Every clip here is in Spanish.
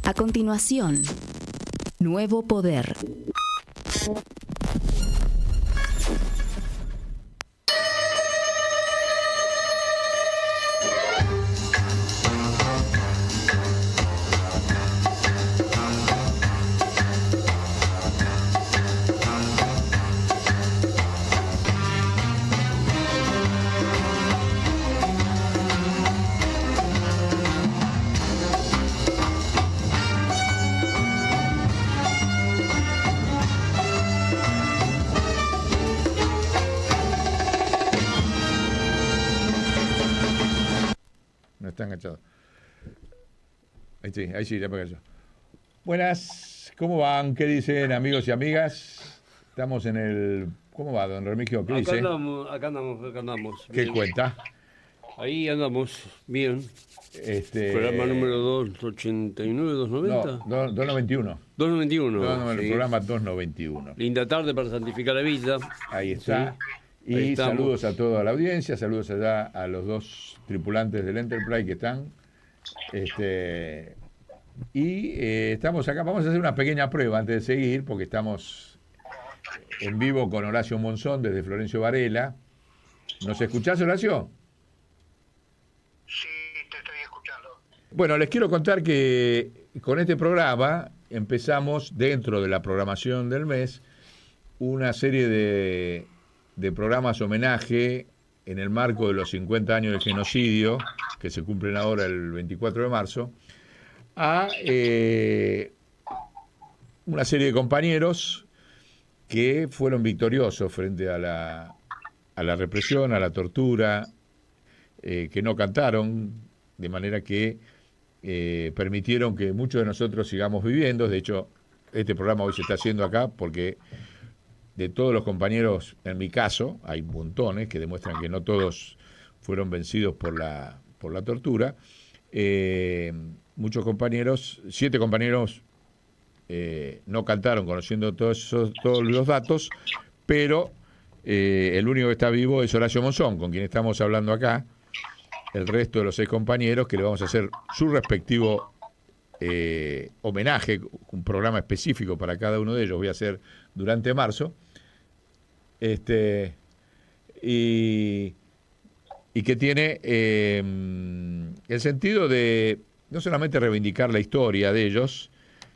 A continuación, Nuevo Poder. Está enganchado. Ahí sí, ya pegué yo. Buenas, ¿cómo van? ¿Qué dicen, amigos y amigas? Estamos en el... ¿Cómo va, don Remigio? ¿Qué dice? Acá andamos. ¿Qué Bien. cuenta? Ahí andamos, bien. Programa número 289, 290. No, 291. 291. El Sí. programa 291. Linda tarde para santificar la vida. Ahí está. Sí. Y Ahí saludos a toda la audiencia, saludos allá a los dos tripulantes del Enterprise que están. Estamos acá, vamos a hacer una pequeña prueba antes de seguir, porque estamos en vivo con Horacio Monzón desde Florencio Varela. ¿Nos escuchás, Horacio? Sí, te estoy escuchando. Bueno, les quiero contar que con este programa empezamos, dentro de la programación del mes, una serie de programas homenaje en el marco de los 50 años del genocidio, que se cumplen ahora el 24 de marzo, a una serie de compañeros que fueron victoriosos frente a la represión, a la tortura, que no cantaron, de manera que permitieron que muchos de nosotros sigamos viviendo. De hecho, este programa hoy se está haciendo acá porque de todos los compañeros, en mi caso, hay montones que demuestran que no todos fueron vencidos por la tortura. Muchos compañeros, 7 compañeros no cantaron conociendo todos los datos, pero el único que está vivo es Horacio Monzón, con quien estamos hablando acá. El resto de los 6 compañeros, que le vamos a hacer su respectivo homenaje, un programa específico para cada uno de ellos, voy a hacer durante marzo. Y que tiene el sentido de no solamente reivindicar la historia de ellos,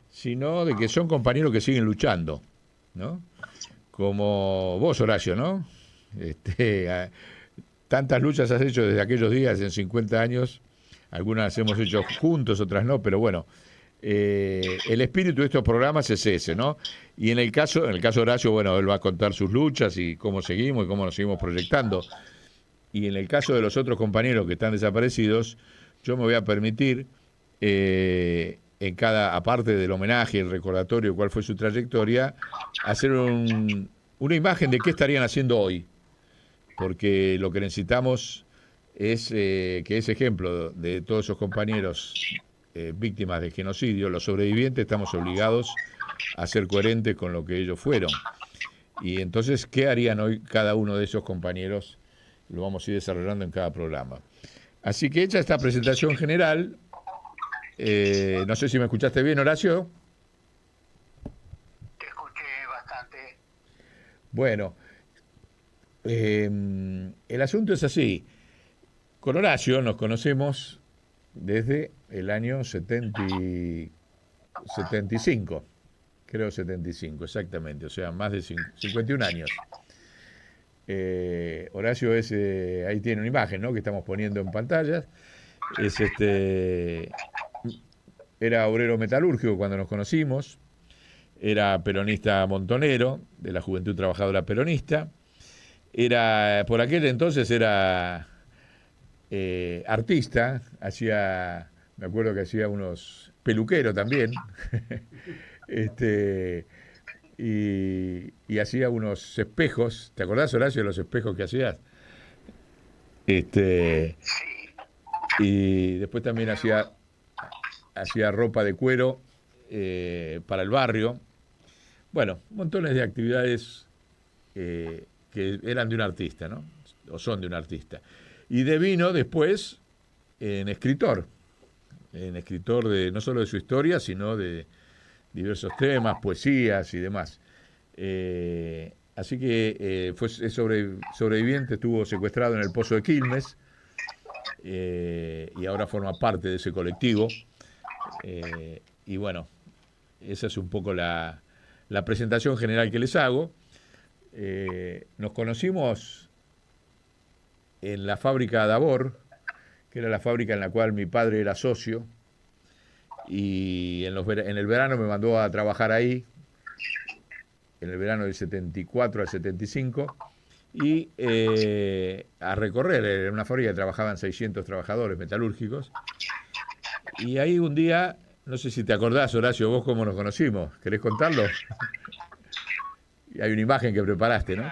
sino de que son compañeros que siguen luchando, ¿no? Como vos, Horacio, ¿no? Tantas luchas has hecho desde aquellos días, en 50 años, algunas las hemos hecho juntos, otras no, pero bueno, el espíritu de estos programas es ese, ¿no? Y en el caso de Horacio, bueno, él va a contar sus luchas y cómo seguimos y cómo nos seguimos proyectando. Y en el caso de los otros compañeros que están desaparecidos, yo me voy a permitir, en cada, aparte del homenaje, el recordatorio, cuál fue su trayectoria, hacer una imagen de qué estarían haciendo hoy. Porque lo que necesitamos es que ese ejemplo de todos esos compañeros víctimas de genocidio, los sobrevivientes, estamos obligados a ser coherentes con lo que ellos fueron. Y entonces, ¿qué harían hoy cada uno de esos compañeros? Lo vamos a ir desarrollando en cada programa. Así que hecha esta presentación general, no sé si me escuchaste bien, Horacio. Te escuché bastante. Bueno, el asunto es así. Con Horacio nos conocemos desde el año 75, creo 75, exactamente, o sea, más de 51 años. Horacio es, ahí tiene una imagen, ¿no?, que estamos poniendo en pantalla. Era obrero metalúrgico cuando nos conocimos, era peronista montonero, de la Juventud Trabajadora Peronista, por aquel entonces era artista, me acuerdo que hacía unos peluquero también, y hacía unos espejos. ¿Te acordás, Horacio, de los espejos que hacías? Y después también hacía ropa de cuero para el barrio. Bueno, montones de actividades que eran de un artista, ¿no? O son de un artista. Y devino después en escritor. en escritor de no solo de su historia, sino de diversos temas, poesías y demás. Así que es sobreviviente, estuvo secuestrado en el Pozo de Quilmes y ahora forma parte de ese colectivo. Y bueno, esa es un poco la presentación general que les hago. Nos conocimos en la fábrica Davor, que era la fábrica en la cual mi padre era socio, y en el verano me mandó a trabajar ahí, en el verano del 74 al 75, y a recorrer. Era una fábrica que trabajaban 600 trabajadores metalúrgicos, y ahí un día, no sé si te acordás, Horacio, vos cómo nos conocimos, ¿querés contarlo? Y hay una imagen que preparaste, ¿no?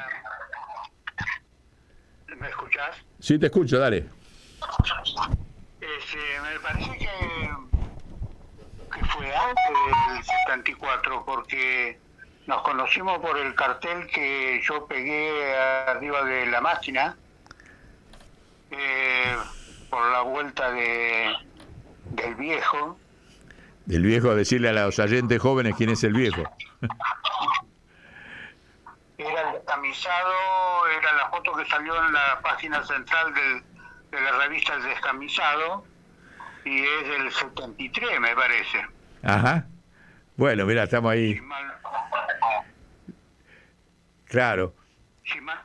¿Me escuchás? Sí, te escucho, dale. Me parece que fue antes del 74, porque nos conocimos por el cartel que yo pegué arriba de la máquina, por la vuelta del viejo. Del viejo, a decirle a los oyentes jóvenes quién es el viejo. Era el descamisado, era la foto que salió en la página central de la revista El Descamisado, y es del 73, me parece. Ajá. Bueno, mira, estamos ahí. Claro. Si mal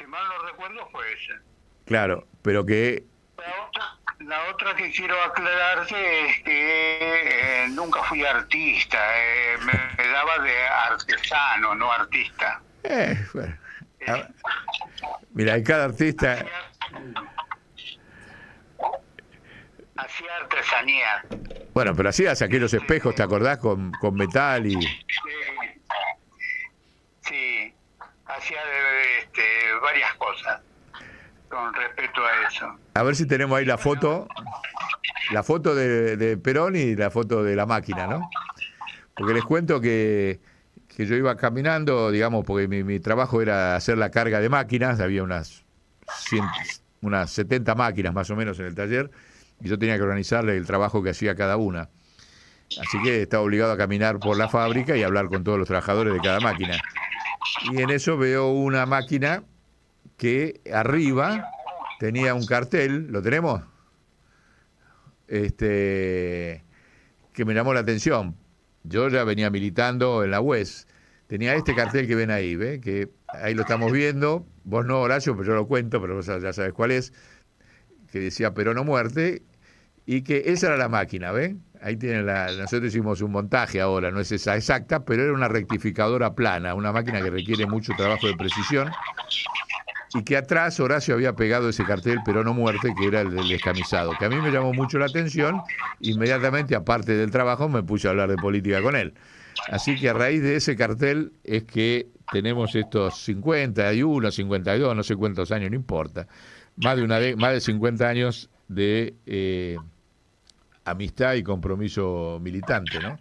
no recuerdo fue ese. Claro, pero que... La otra que quiero aclararte es que nunca fui artista, me daba de artesano, no artista. Bueno. Mira, hay cada artista... Hacía artesanía. Bueno, pero hacías aquellos espejos, ¿te acordás? Con metal y... Sí, hacía varias cosas con respecto a eso. A ver si tenemos ahí la foto de Perón y la foto de la máquina, ¿no? Porque les cuento que yo iba caminando, digamos, porque mi trabajo era hacer la carga de máquinas, había unas 70 máquinas más o menos en el taller, y yo tenía que organizarle el trabajo que hacía cada una. Así que estaba obligado a caminar por la fábrica y hablar con todos los trabajadores de cada máquina. Y en eso veo una máquina que arriba tenía un cartel, ¿lo tenemos? Que me llamó la atención. Yo ya venía militando en la UES. Tenía este cartel que ven ahí, ¿ve? Que ahí lo estamos viendo. Vos no, Horacio, pero yo lo cuento, pero vos ya sabes cuál es. Que decía Perón o muerte, y que esa era la máquina, ¿ven? Ahí tienen nosotros hicimos un montaje ahora, no es esa exacta, pero era una rectificadora plana, una máquina que requiere mucho trabajo de precisión, y que atrás Horacio había pegado ese cartel Perón o muerte, que era el del descamisado, que a mí me llamó mucho la atención. Inmediatamente, aparte del trabajo, me puse a hablar de política con él. Así que a raíz de ese cartel es que tenemos estos 51, 52, no sé cuántos años, no importa, más de 50 años de amistad y compromiso militante, ¿no?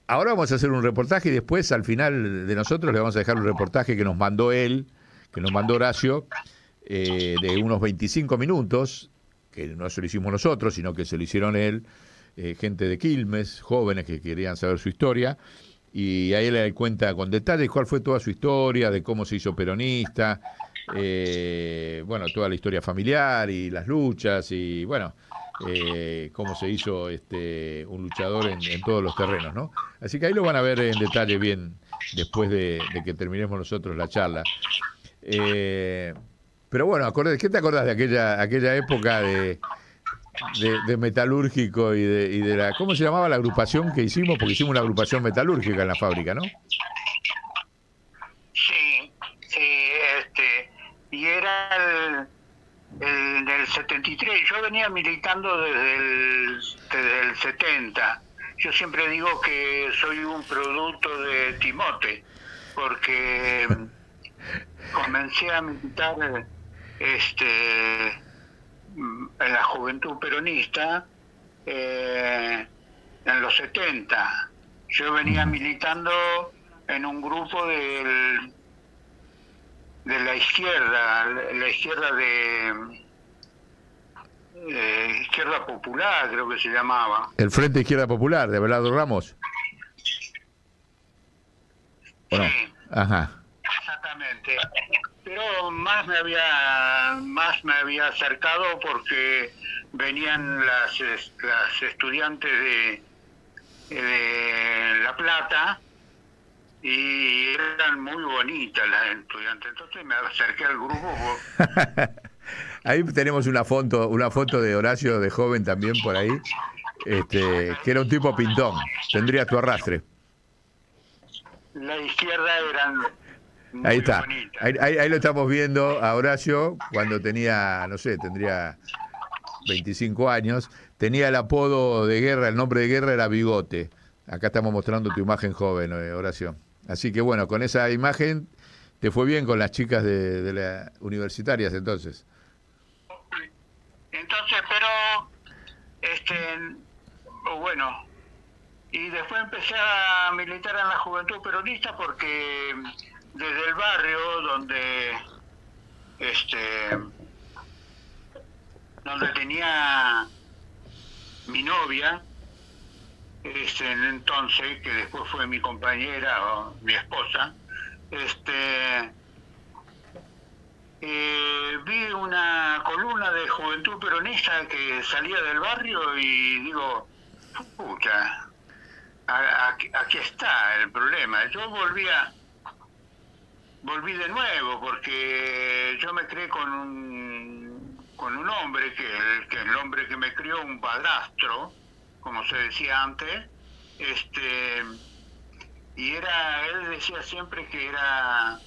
Ahora vamos a hacer un reportaje y después, al final de nosotros, le vamos a dejar un reportaje que nos mandó él, que nos mandó Horacio, de unos 25 minutos, que no se lo hicimos nosotros, sino que se lo hicieron él, gente de Quilmes, jóvenes que querían saber su historia, y ahí él le cuenta con detalles cuál fue toda su historia, de cómo se hizo peronista, bueno, toda la historia familiar y las luchas, y bueno, cómo se hizo un luchador en todos los terrenos, ¿no? Así que ahí lo van a ver en detalle bien después de que terminemos nosotros la charla. Pero bueno, ¿qué te acordás de aquella época de metalúrgico y de la... ¿Cómo se llamaba la agrupación que hicimos? Porque hicimos una agrupación metalúrgica en la fábrica, ¿no? Sí, y era del 73. Yo venía militando desde el 70. Yo siempre digo que soy un producto de Timote, porque comencé a militar en la juventud peronista en los 70. Yo venía militando en un grupo de la izquierda Izquierda Popular, creo que se llamaba. El Frente Izquierda Popular, de Abelardo Ramos. ¿O no? Sí, Ajá. exactamente. Pero más me había acercado porque venían las estudiantes de La Plata y eran muy bonitas las estudiantes. Entonces me acerqué al grupo. Ahí tenemos una foto de Horacio de joven también por ahí, que era un tipo pintón, tendría tu arrastre. La izquierda eran muy Ahí está, bonitas. ahí lo estamos viendo a Horacio cuando tenía, no sé, tendría 25 años, tenía el apodo de Guerra, el nombre de Guerra era Bigote. Acá estamos mostrando tu imagen joven, Horacio. Así que bueno, con esa imagen te fue bien con las chicas de las universitarias entonces. Entonces, pero, bueno, y después empecé a militar en la Juventud Peronista porque desde el barrio donde tenía mi novia, entonces, que después fue mi compañera o mi esposa, vi una columna de Juventud Peronista que salía del barrio y digo, pucha, aquí está el problema. Yo volví de nuevo porque yo me crié con un hombre que el hombre que me crió, un padrastro, como se decía antes, y él decía siempre que era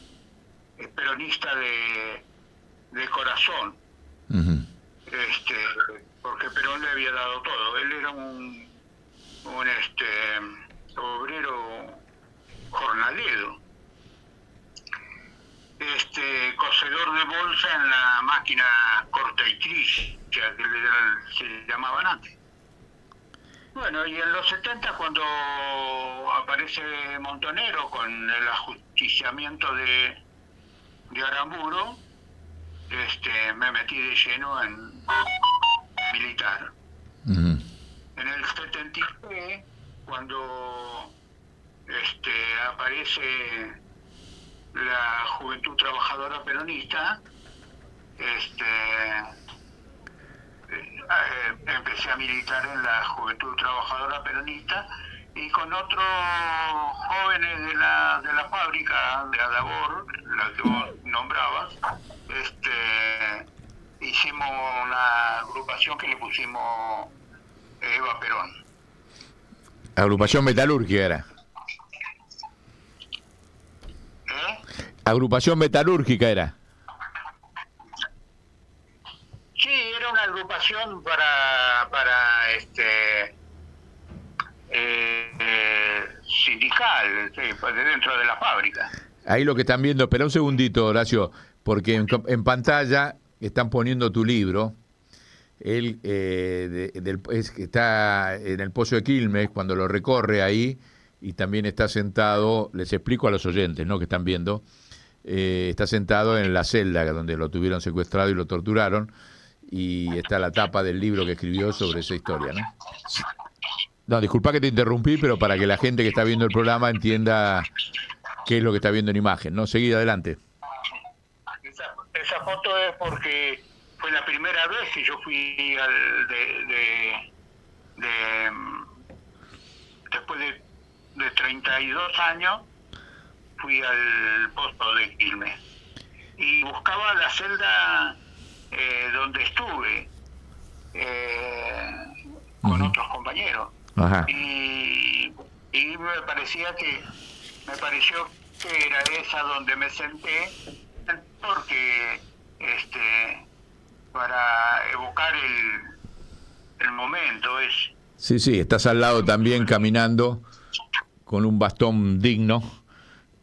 peronista de corazón. Uh-huh. Porque Perón le había dado todo. Él era un obrero jornalero, cosedor de bolsa en la máquina corta y trilla, que se llamaban antes. Bueno, y en los 70, cuando aparece Montonero con el ajusticiamiento de Aramburu, me metí de lleno en militar. Uh-huh. En el 73, cuando aparece la Juventud Trabajadora Peronista, empecé a militar en la Juventud Trabajadora Peronista y con otros jóvenes de la fábrica de Adabor, la que vos nombrabas, hicimos una agrupación que le pusimos Eva Perón. Agrupación Metalúrgica era. Agrupación Metalúrgica era. Sí, era una agrupación para sindical, sí, de dentro de la fábrica. Ahí lo que están viendo, espera un segundito, Horacio, porque en pantalla están poniendo tu libro. Él que está en el Pozo de Quilmes, cuando lo recorre ahí, y también está sentado, les explico a los oyentes, ¿no?, que están viendo, está sentado en la celda donde lo tuvieron secuestrado y lo torturaron, y está la tapa del libro que escribió sobre esa historia, ¿no? No, disculpa que te interrumpí, pero para que la gente que está viendo el programa entienda qué es lo que está viendo en imagen, ¿no? Seguí adelante. Esa foto es porque fue la primera vez que yo fui después de 32 años, fui al Pozo de Quilmes y buscaba la celda donde estuve con otros compañeros. Ajá. Y me pareció que era esa donde me senté, porque para evocar el momento es. Sí, estás al lado también caminando con un bastón digno.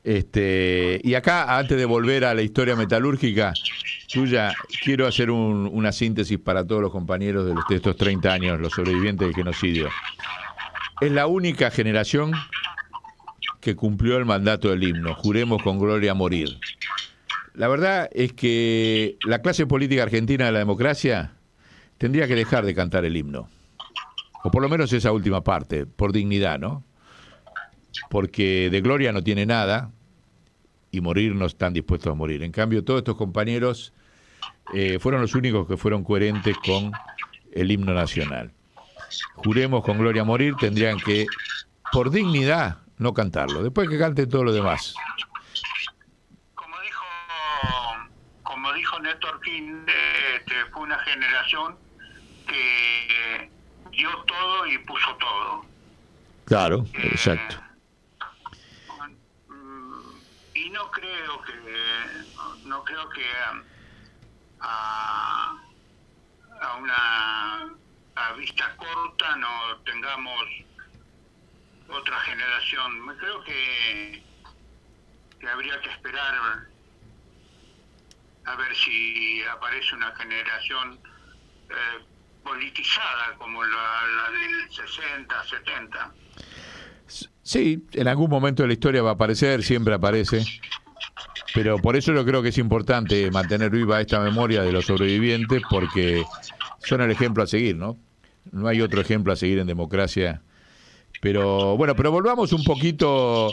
Y acá, antes de volver a la historia metalúrgica tuya, quiero hacer una síntesis para todos los compañeros de estos 30 años, los sobrevivientes del genocidio. Es la única generación que cumplió el mandato del himno, juremos con gloria morir. La verdad es que la clase política argentina de la democracia tendría que dejar de cantar el himno. O por lo menos esa última parte, por dignidad, ¿no? Porque de gloria no tiene nada y morir no están dispuestos a morir. En cambio, todos estos compañeros fueron los únicos que fueron coherentes con el himno nacional. Juremos con gloria a morir, tendrían que, por dignidad, no cantarlo. Después que cante todo lo demás. Como dijo Néstor Kirchner, fue una generación que dio todo y puso todo. Claro, exacto. Y no creo que a vista corta no tengamos otra generación. Creo que habría que esperar a ver si aparece una generación politizada como la del 60, 70. Sí, en algún momento de la historia va a aparecer, siempre aparece, pero por eso yo creo que es importante mantener viva esta memoria de los sobrevivientes, porque son el ejemplo a seguir, ¿no? No hay otro ejemplo a seguir en democracia. Pero bueno, pero volvamos un poquito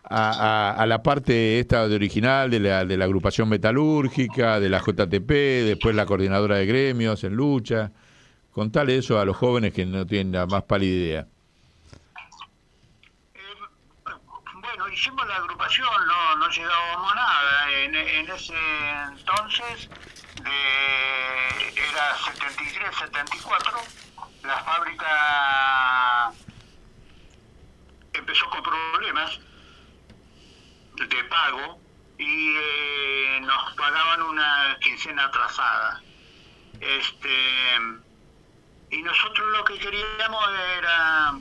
a la parte esta de original de la agrupación metalúrgica, de la JTP, después la coordinadora de gremios en lucha. Contale eso a los jóvenes que no tienen la más pálida idea. Bueno, hicimos la agrupación, no llegábamos a nada. En ese entonces, era 73, 74, la fábrica empezó con problemas de pago y nos pagaban una quincena atrasada. Y nosotros lo que queríamos era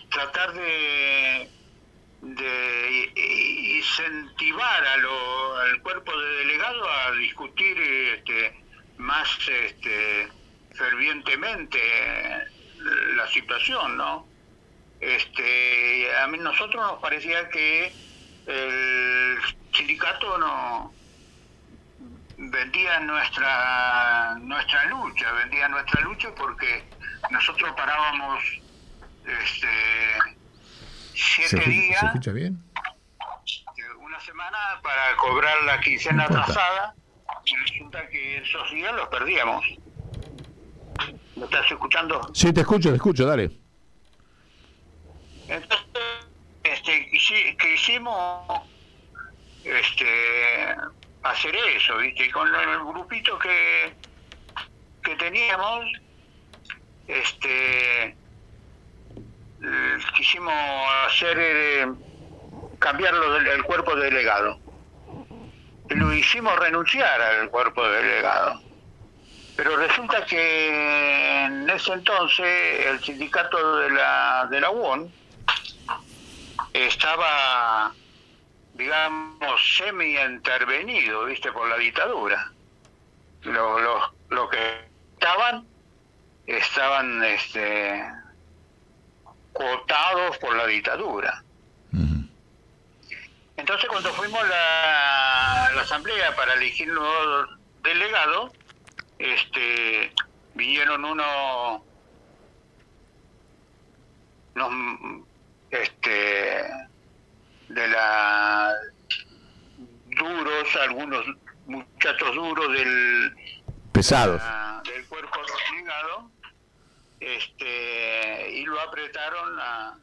tratar de incentivar al cuerpo de delegado a discutir más fervientemente la situación, ¿no? A mí nosotros nos parecía que el sindicato no vendía nuestra lucha porque nosotros parábamos 7 días, ¿se escucha bien? Una semana para cobrar la quincena atrasada, y resulta que esos días los perdíamos. ¿Me estás escuchando? Sí, te escucho, dale. Entonces, quisimos hacer eso, ¿viste? Y con el grupito que teníamos, quisimos hacer cambiarlo del cuerpo delegado. Y lo hicimos renunciar al cuerpo delegado. Pero resulta que en ese entonces el sindicato de la UON estaba, digamos, semi-intervenido, ¿viste? Por la dictadura. Los que estaban cooptados por la dictadura. Uh-huh. Entonces, cuando fuimos a la asamblea para elegir nuevo delegado, vinieron unos de la duros, algunos muchachos duros pesados del cuerpo delegado, y lo apretaron a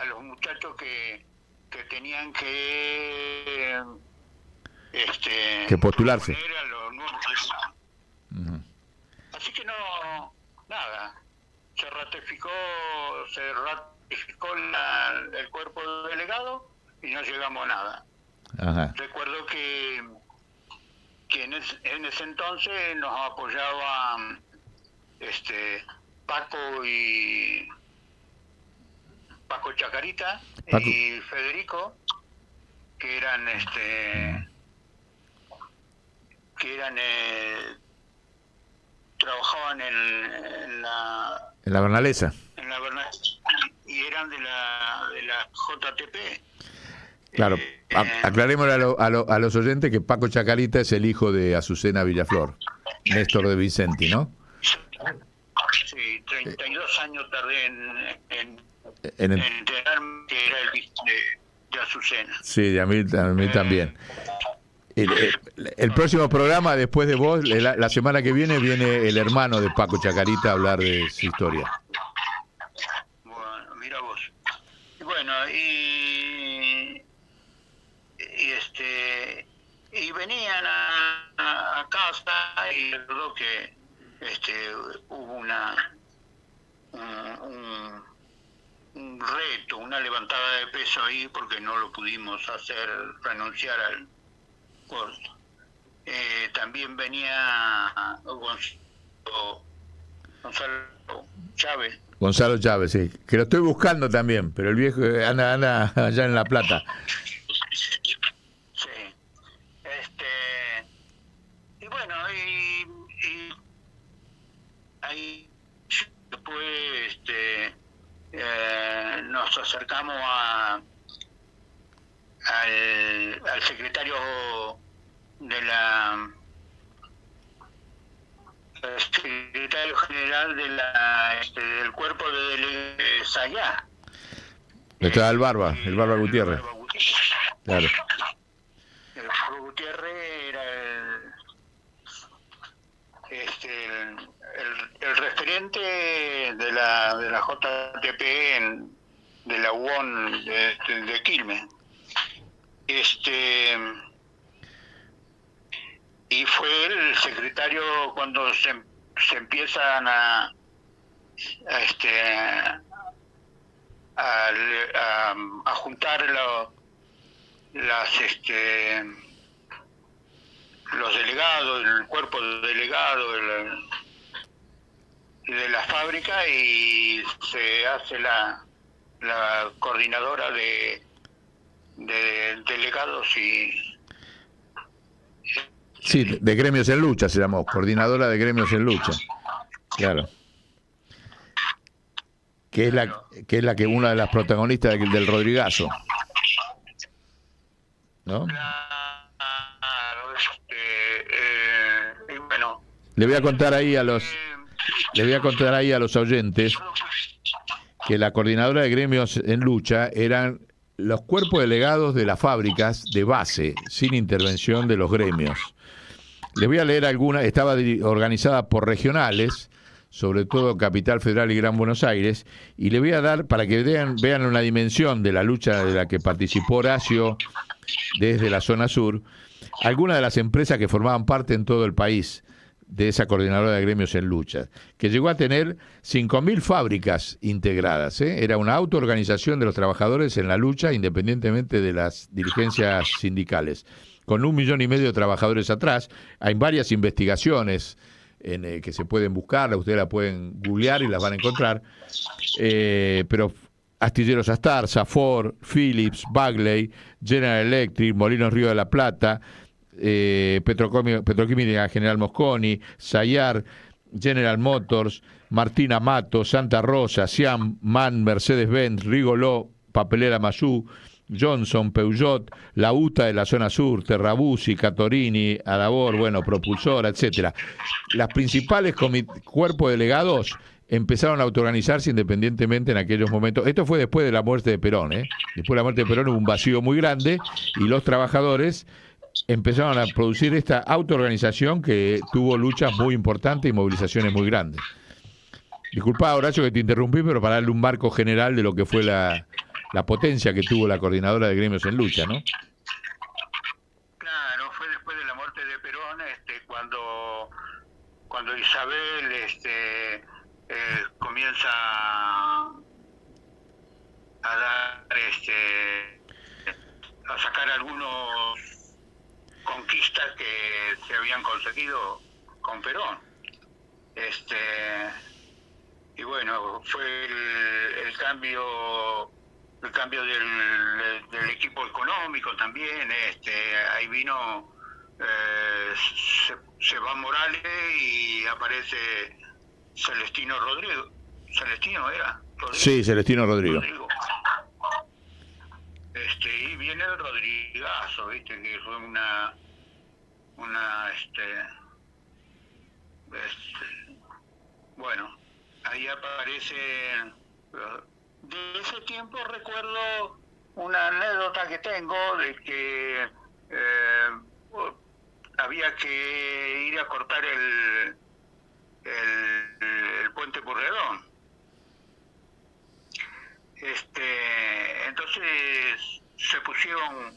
los muchachos que tenían que postularse. A los nuevos delegados. Uh-huh. Así que nada, se ratificó el cuerpo delegado y no llegamos a nada. Ajá. Recuerdo que en ese entonces nos apoyaban Paco Chacarita y Federico, que eran trabajaban en la Bernalesa. Y eran de la JTP. Claro, aclarémosle a los oyentes que Paco Chacarita es el hijo de Azucena Villaflor, Néstor de Vicenti, ¿no? Sí, 32 años tardé en En enterarme que era el hijo de Azucena. Sí, a mí también. El próximo programa, después de vos, la semana que viene el hermano de Paco Chacarita a hablar de su historia. Bueno, mira vos. Bueno, y venían a casa y recuerdo que hubo un reto, una levantada de peso ahí porque no lo pudimos hacer, renunciar al corto. También venía Gonzalo Chávez. Gonzalo Chávez, sí, que lo estoy buscando también, pero el viejo anda allá en La Plata. Sí. Y bueno, y ahí después nos acercamos al secretario secretario general del cuerpo de Sayá. Estaba el Barba Gutiérrez. Claro. El Barba Gutiérrez era el referente de la JTP de la UON de Quilmes. Y fue el secretario cuando se empiezan a juntar los delegados, el cuerpo de delegados de la fábrica, y se hace la coordinadora de delegados y sí, de Gremios en Lucha se llamó, coordinadora de Gremios en Lucha. Claro. Que es la que una de las protagonistas del Rodrigazo, ¿no? Y bueno, le voy a contar ahí a los oyentes que la coordinadora de Gremios en Lucha eran los cuerpos delegados de las fábricas de base, sin intervención de los gremios. Les voy a leer algunas. Estaba organizada por regionales, sobre todo Capital Federal y Gran Buenos Aires, y le voy a dar, para que vean una dimensión de la lucha de la que participó Horacio desde la zona sur, algunas de las empresas que formaban parte en todo el país de esa coordinadora de Gremios en Lucha, que llegó a tener 5.000 fábricas integradas. Era una autoorganización de los trabajadores en la lucha, independientemente de las dirigencias sindicales, con 1,5 millones de trabajadores atrás. Hay varias investigaciones que se pueden buscar, ustedes la pueden googlear y las van a encontrar, pero Astilleros Astarza, Ford, Philips, Bagley, General Electric, Molinos Río de la Plata, Petroquímica General Mosconi, Sayar, General Motors, Martina Mato, Santa Rosa, Siam, MAN, Mercedes-Benz, Rigoló, Papelera Mayú, Johnson, Peugeot, la UTA de la zona sur, Terrabusi, Catorini, Adabor, Propulsora, etcétera. Las principales cuerpos delegados empezaron a autoorganizarse independientemente en aquellos momentos. Esto fue después de la muerte de Perón, Después de la muerte de Perón hubo un vacío muy grande y los trabajadores empezaron a producir esta autoorganización que tuvo luchas muy importantes y movilizaciones muy grandes. Disculpa, Horacio, que te interrumpí, pero para darle un marco general de lo que fue la potencia que tuvo la coordinadora de Gremios en Lucha, ¿no? Claro, fue después de la muerte de Perón, cuando Isabel comienza a dar a sacar algunos conquistas que se habían conseguido con Perón. Y bueno, fue el cambio del equipo económico también. Ahí vino se va Morales y aparece Celestino Rodrigo. ¿Celestino era? ¿Rodrigo? Sí, Celestino Rodrigo. Y viene el Rodrigazo, viste, que fue una bueno, ahí aparece. De ese tiempo recuerdo una anécdota que tengo de que había que ir a cortar el puente Purredón. Entonces se pusieron,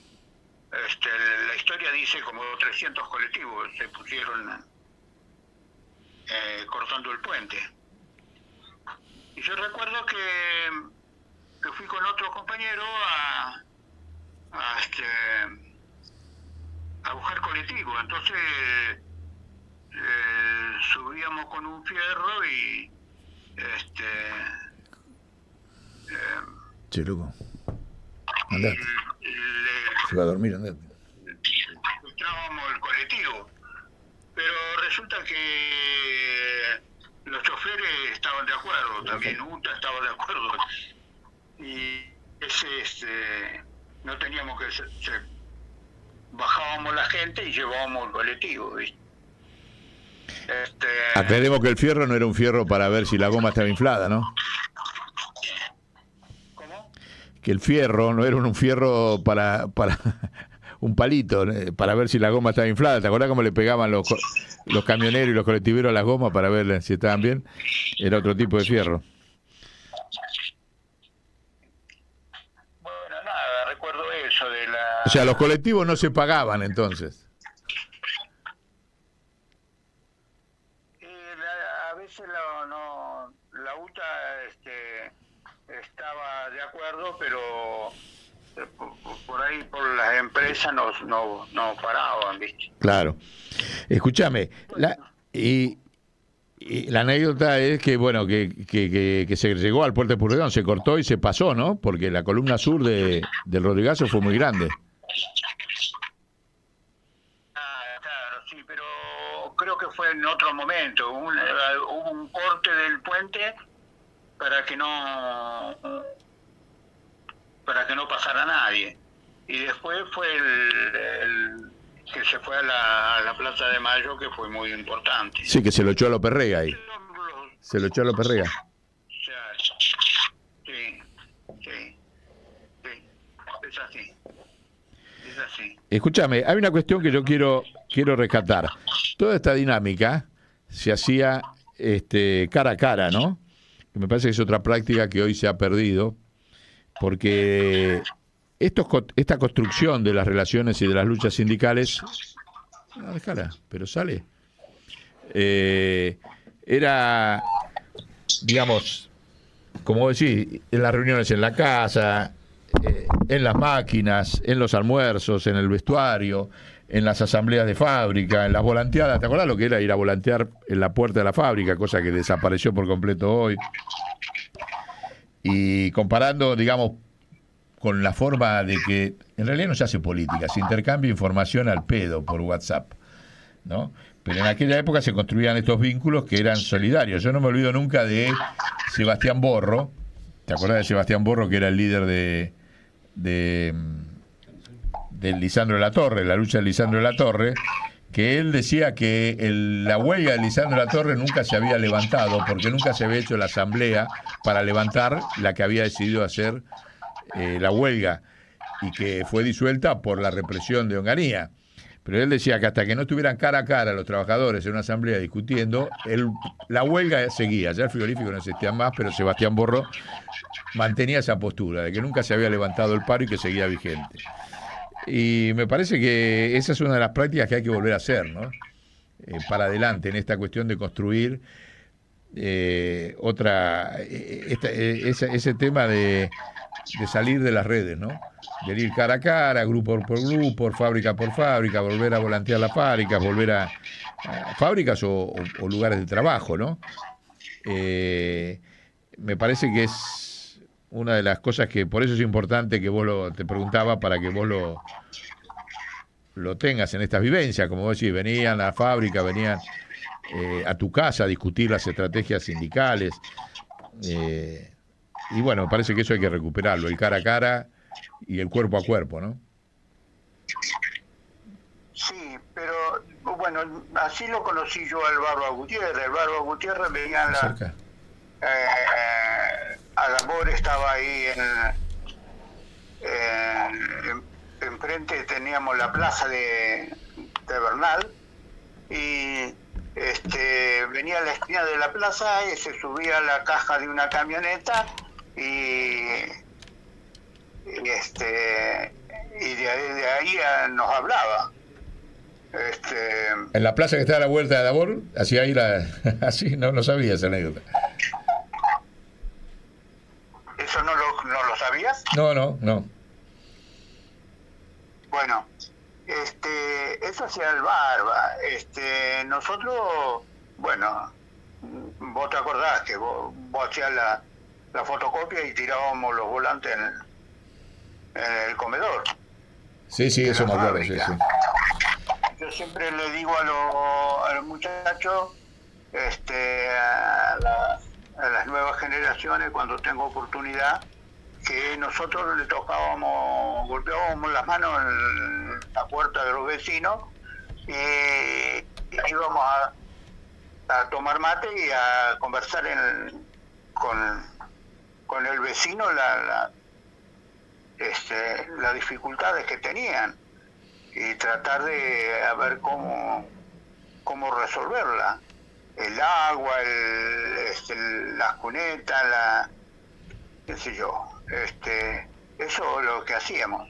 la historia dice como 300 colectivos se pusieron cortando el puente. Y yo recuerdo que fui con otro compañero a buscar colectivo. Entonces subíamos con un fierro y che, loco, andate. Se va a dormir, andate. Entrábamos el colectivo, pero resulta que los choferes estaban de acuerdo, también UTA estaba de acuerdo, y no teníamos que bajábamos la gente y llevábamos el colectivo, ¿viste? Aclaremos que el fierro no era un fierro para ver si la goma estaba inflada, ¿no? ¿Cómo? Que el fierro no era un fierro para un palito, para ver si la goma estaba inflada. ¿Te acordás cómo le pegaban los camioneros y los colectiveros a las gomas para ver si estaban bien? Era otro tipo de fierro. Bueno, nada, recuerdo eso de la... O sea, los colectivos no se pagaban entonces. A veces la UTA estaba de acuerdo, pero por ahí por las empresas no paraban, ¿viste? Claro. Escúchame, y la anécdota es que, bueno, que se llegó al puerto de Purredón, se cortó y se pasó, ¿no? Porque la columna sur del Rodrigazo fue muy grande. Claro, sí, pero creo que fue en otro momento. Hubo un corte del puente para que no pasara nadie. Y después fue el que se fue a la Plaza de Mayo, que fue muy importante. Sí, que se lo echó a López Rega ahí. Se lo echó a López Rega. Sí. Es así. Escúchame, hay una cuestión que yo quiero rescatar. Toda esta dinámica se hacía cara a cara, ¿no? Que me parece que es otra práctica que hoy se ha perdido, porque esta construcción de las relaciones y de las luchas sindicales, no, déjala, pero sale, era, digamos, como decís, en las reuniones en la casa, en las máquinas, en los almuerzos, en el vestuario, en las asambleas de fábrica, en las volanteadas. ¿Te acordás lo que era ir a volantear en la puerta de la fábrica? Cosa que desapareció por completo hoy. Y comparando, digamos, con la forma de que en realidad no se hace política, se intercambia información al pedo por WhatsApp, ¿no? Pero en aquella época se construían estos vínculos que eran solidarios. Yo no me olvido nunca de Sebastián Borro. ¿Te acordás de Sebastián Borro, que era el líder de Lisandro de la Torre, la lucha de Lisandro de la Torre, que él decía que la huelga de Lisandro de la Torre nunca se había levantado porque nunca se había hecho la asamblea para levantar la que había decidido hacer la huelga, y que fue disuelta por la represión de Onganía. Pero él decía que hasta que no estuvieran cara a cara los trabajadores en una asamblea discutiendo, la huelga seguía. Ya el frigorífico no existía más, pero Sebastián Borro mantenía esa postura de que nunca se había levantado el paro y que seguía vigente. Y me parece que esa es una de las prácticas que hay que volver a hacer, ¿no? Para adelante en esta cuestión de construir ese tema de salir de las redes, ¿no? De ir cara a cara, grupo por grupo, fábrica por fábrica, volver a volantear las fábricas, volver a fábricas o lugares de trabajo, ¿no? Me parece que es una de las cosas que, por eso es importante que vos te preguntaba, para que vos lo tengas en estas vivencias, como vos decís, venían a la fábrica, venían a tu casa a discutir las estrategias sindicales, y bueno, me parece que eso hay que recuperarlo, el cara a cara, y el cuerpo a cuerpo, ¿no? Sí, pero bueno, así lo conocí yo al Barba Gutiérrez. El Barba Gutiérrez venía a labor, estaba ahí enfrente, teníamos la plaza de Bernal, y venía a la esquina de la plaza y se subía a la caja de una camioneta y de ahí nos hablaba. En la plaza que está a la vuelta de Davor, hacía ahí así, no sabía esa anécdota. ¿Eso no lo sabías? No. Bueno, eso hacía el Barba. Nosotros, bueno, vos te acordás que vos hacías la fotocopia y tirábamos los volantes en el comedor. Sí, eso me acuerdo, sí. Yo siempre le digo a los muchachos, a las nuevas generaciones, cuando tengo oportunidad, que nosotros le golpeábamos las manos en la puerta de los vecinos y íbamos a tomar mate y a conversar con el vecino las dificultades que tenían y tratar de ver cómo resolverla. El agua, las cunetas, qué sé yo. Eso es lo que hacíamos.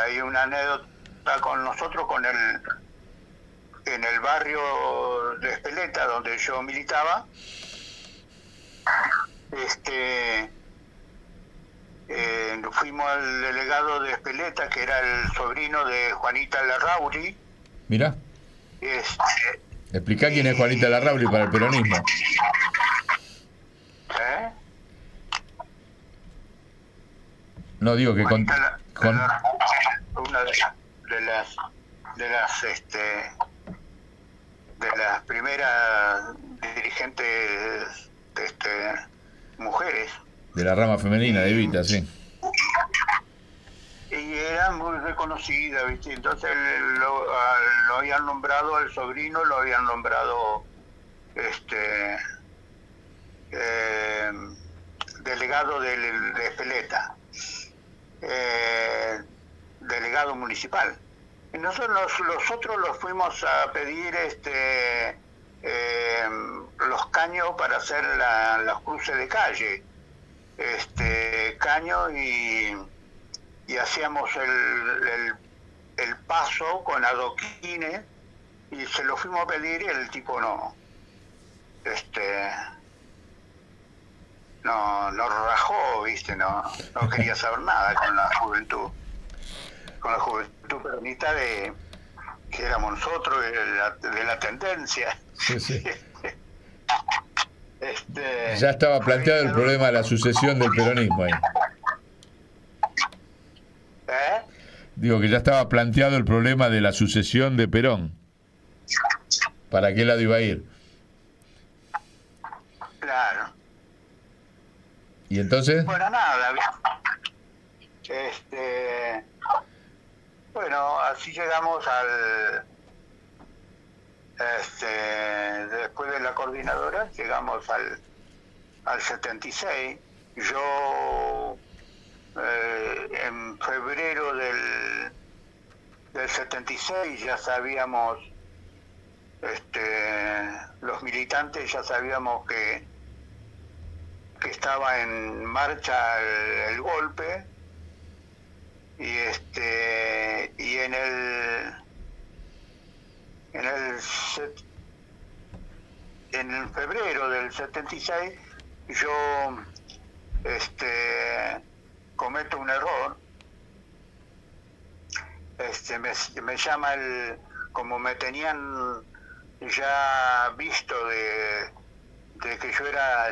Hay una anécdota con nosotros en el barrio de Espeleta, donde yo militaba. Fuimos al delegado de Espeleta, que era el sobrino de Juanita Larrauri. Mirá. Explicá quién es Juanita Larrauri para el peronismo. No, digo que con una de las primeras dirigentes mujeres de la rama femenina de Evita, sí. Y era muy reconocida, ¿viste? Entonces lo habían nombrado al sobrino, lo habían nombrado delegado de Espeleta, delegado municipal. Y nosotros los fuimos a pedir los caños para hacer los cruces de calle, caño, y hacíamos el paso con adoquines, y se lo fuimos a pedir y el tipo no rajó, ¿viste? No quería saber nada con la juventud peronista que éramos nosotros, de la tendencia. Sí. Ya estaba planteado el problema de la sucesión del peronismo ahí. Digo que ya estaba planteado el problema de la sucesión de Perón. ¿Para qué lado iba a ir? Claro. ¿Y entonces? Bueno, nada. Bueno, así llegamos después de la coordinadora, llegamos al 76. Yo en febrero del 76 ya sabíamos, los militantes ya sabíamos que estaba en marcha el golpe, y en febrero del 76 yo cometo un error. Me llama como me tenían ya visto de que yo era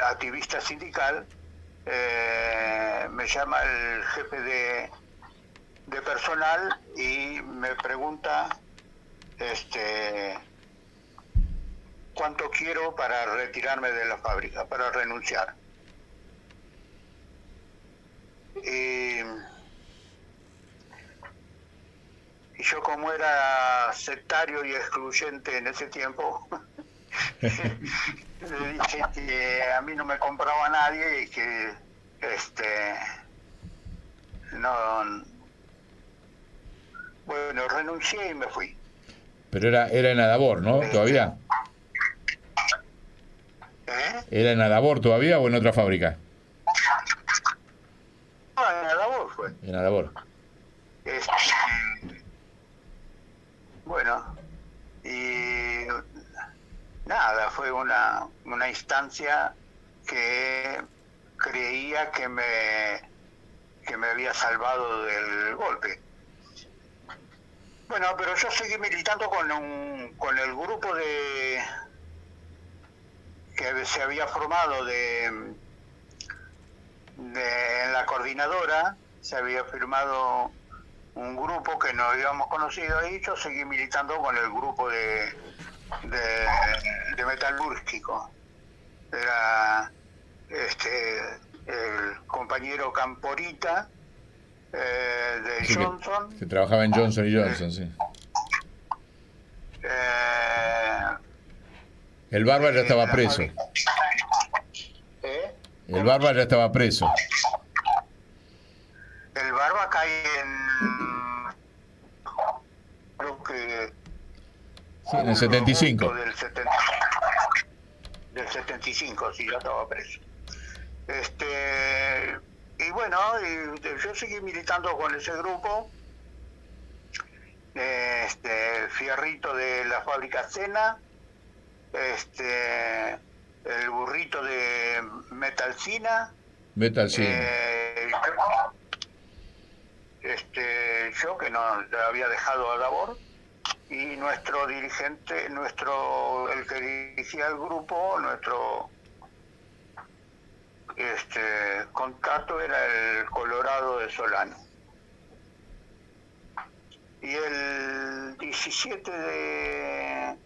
activista sindical, me llama el jefe de personal y me pregunta cuánto quiero para retirarme de la fábrica, para renunciar. Y yo, como era sectario y excluyente en ese tiempo, le dije que a mí no me compraba nadie y que no, bueno, renuncié y me fui. Pero era en Adabor, ¿no? ¿Todavía? ¿Era en Adabor todavía o en otra fábrica? No, en Adabor fue. En Adabor. Bueno, y nada, fue una instancia que creía que me había salvado del golpe. Bueno, pero yo seguí militando con el grupo que se había formado en la coordinadora. Se había firmado un grupo que nos habíamos conocido ahí. Yo seguí militando con el grupo de metalúrgico. Era el compañero Camporita de Sí, Johnson. que trabajaba en Johnson y Johnson, sí. El Barba ya estaba preso. El Barba ya estaba preso. El Barba cae creo que Sí, en el 75. Del 75, sí, ya estaba preso. Y bueno, yo seguí militando con ese grupo. Fierrito de la fábrica Cena, el burrito de Metalcina. Yo que no había dejado a labor, y nuestro dirigente, el que dirigía el grupo, nuestro contacto era el Colorado de Solano. Y el 17 de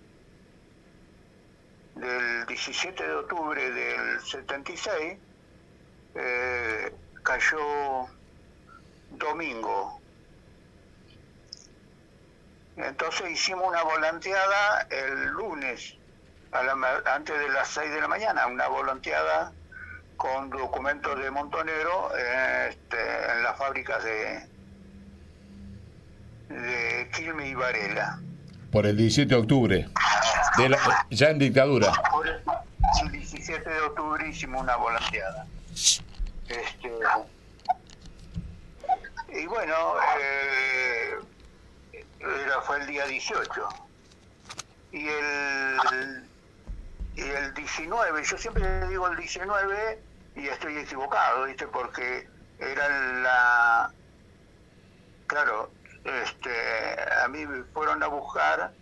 octubre del 76 cayó domingo. Entonces hicimos una volanteada el lunes antes de las 6 de la mañana, una volanteada con documentos de Montonero en las fábricas de Quilmes y Varela. Por el 17 de octubre, ya en dictadura. Por el 17 de octubre hicimos una volanteada. Y bueno, fue el día 18. Y el 19, yo siempre digo el 19 y estoy equivocado, ¿viste? Porque era claro, a mí me fueron a buscar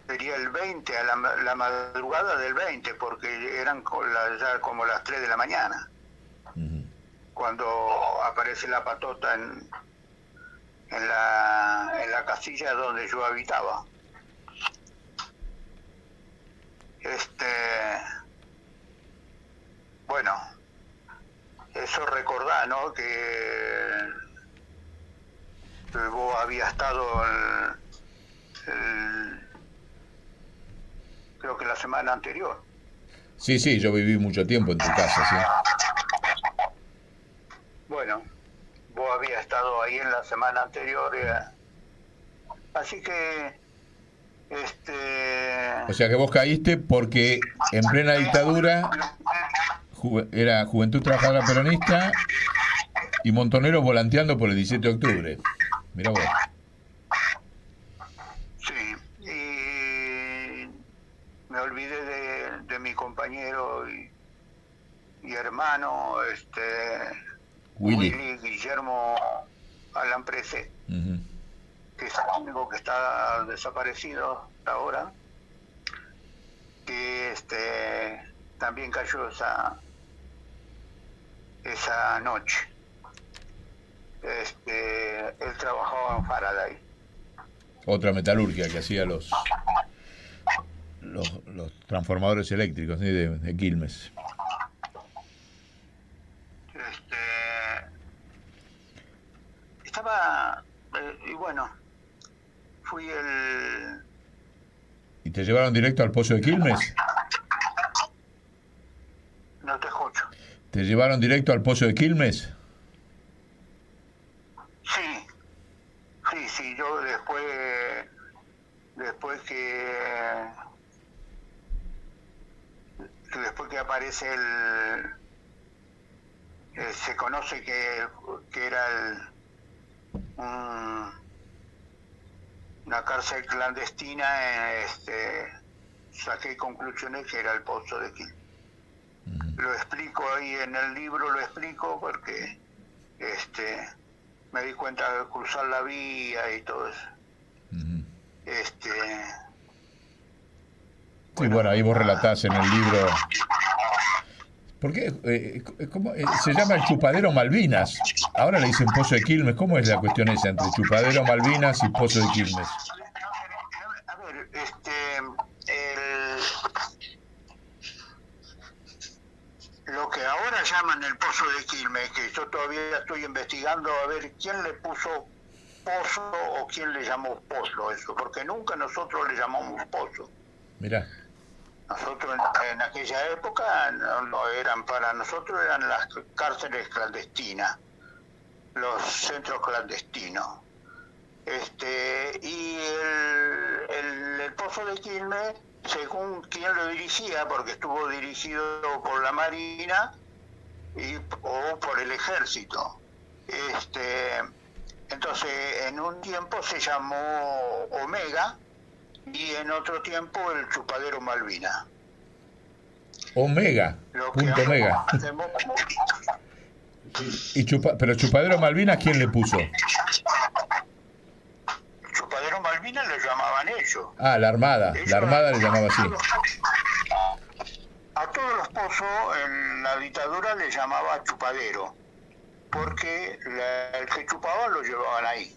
sería el 20, a la madrugada del 20, porque eran ya como las 3 de la mañana, cuando aparece la patota en la casilla donde yo habitaba. Bueno, eso recordá, ¿no? Que vos habías estado creo que la semana anterior. Sí, yo viví mucho tiempo en tu casa, sí. Bueno, vos habías estado ahí en la semana anterior, así que o sea que vos caíste porque en plena dictadura era Juventud Trabajadora Peronista y Montonero volanteando por el 17 de octubre. Mirá vos. Sí, y me olvidé de mi compañero y hermano, Willy Guillermo Alamprese, que es el único que está desaparecido hasta ahora, que también cayó esa noche. Él trabajaba en Faraday. Otra metalurgia que hacía los transformadores eléctricos, ¿sí? de Quilmes. fui el... ¿Y te llevaron directo al Pozo de Quilmes? No te escucho. ¿Te llevaron directo al Pozo de Quilmes? Sí, sí, yo después que aparece se conoce que era una cárcel clandestina, saqué conclusiones que era el Pozo de Quilmes. Lo explico ahí en el libro, porque me di cuenta de cruzar la vía y todo eso. Sí, bueno, ahí vos relatás en el libro. ¿Por qué? ¿Cómo, se llama el Chupadero Malvinas? Ahora le dicen Pozo de Quilmes. ¿Cómo es la cuestión esa entre Chupadero Malvinas y Pozo de Quilmes? A ver, lo que ahora llaman el Pozo de Quilmes, que yo todavía estoy investigando a ver quién le puso pozo o quién le llamó pozo eso, porque nunca nosotros le llamamos pozo. Mirá. Nosotros en aquella época no eran, para nosotros eran las cárceles clandestinas, los centros clandestinos. Y el Pozo de Quilmes, según quien lo dirigía, porque estuvo dirigido por la Marina o por el Ejército. Entonces, en un tiempo se llamó Omega y en otro tiempo el Chupadero Malvinas. Omega, punto Omega. Pero Chupadero Malvinas, ¿quién le puso? Chupadero Malvinas lo llamaban ellos. Ah, la Armada. La Armada le llamaba así. A todos los pozos en la dictadura le llamaba chupadero, porque el que chupaba lo llevaban ahí.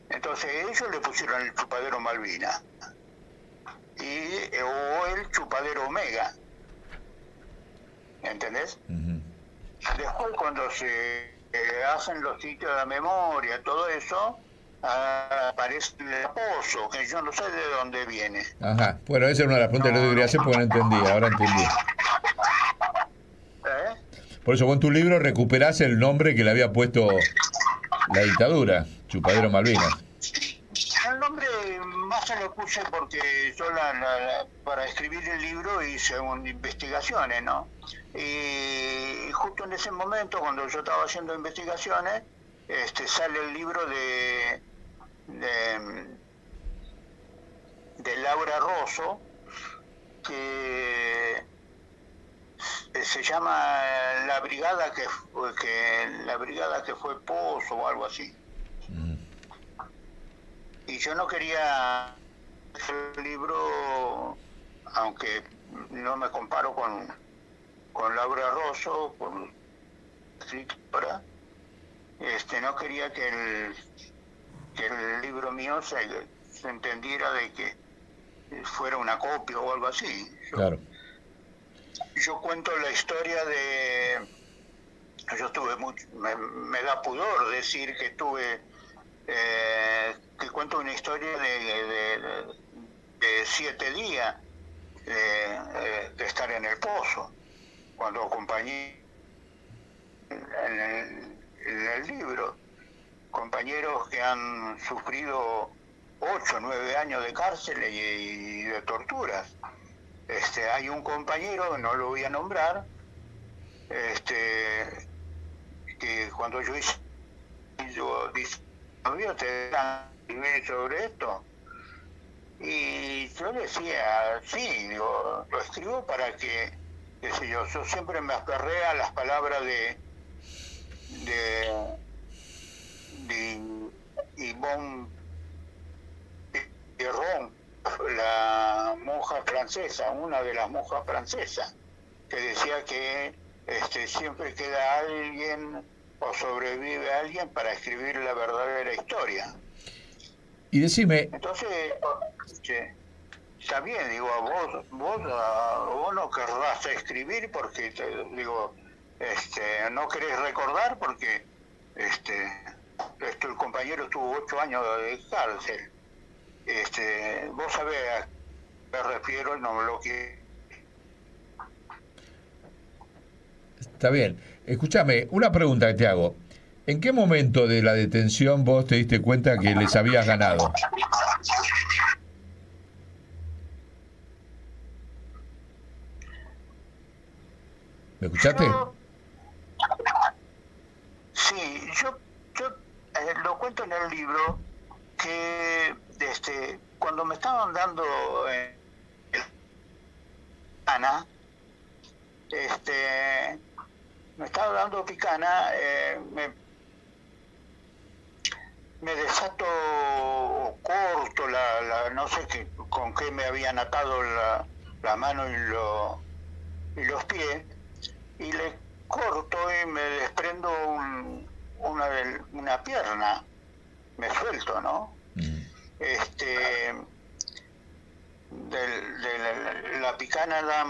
Entonces ellos le pusieron el Chupadero Malvinas o el Chupadero Omega. ¿Entendés? Después, cuando se hacen los sitios de la memoria, todo eso, aparece el pozo, que yo no sé de dónde viene. Ajá, bueno, esa era una de las preguntas que no debería hacer porque no entendía, ahora entendí. Por eso vos en tu libro recuperás el nombre que le había puesto la dictadura, Chupadero Malvinas. El nombre más se lo puse porque yo para escribir el libro hice investigaciones, ¿no? Y justo en ese momento, cuando yo estaba haciendo investigaciones, sale el libro de Laura Rosso, que se llama La Brigada que fue Pozo o algo así. Y yo no quería hacer el libro, aunque no me comparo con Laura Rosso, con escritora, no quería que el libro mío se entendiera de que fuera una copia o algo así. Claro. Yo cuento la historia yo tuve me da pudor decir que tuve, que cuento una historia de 7 días de estar en el pozo, cuando acompañé en el libro compañeros que han sufrido 8 o 9 años de cárcel y de torturas. Hay un compañero, no lo voy a nombrar, que cuando yo dije, ¿te dan escribir sobre esto? Y yo decía, sí, digo, lo escribo para que, qué sé yo siempre me aferré a las palabras de Yvonne Pierron, la monja francesa, una de las monjas francesas, que decía que siempre queda alguien o sobrevive alguien para escribir la verdadera historia. Y decime... Entonces, está bien, digo, vos no querrás escribir porque, no querés recordar porque el compañero tuvo 8 años de cárcel. Vos sabés a qué me refiero, no me lo quiero. Está bien. Escúchame, una pregunta que te hago. ¿En qué momento de la detención vos te diste cuenta que les habías ganado? ¿Me escuchaste? Yo lo cuento en el libro que cuando me estaban dando picana, me estaba dando picana, me desato o corto no sé con qué me habían atado la mano y los pies, y le corto y me desprendo una pierna, me suelto, ¿no? La picana da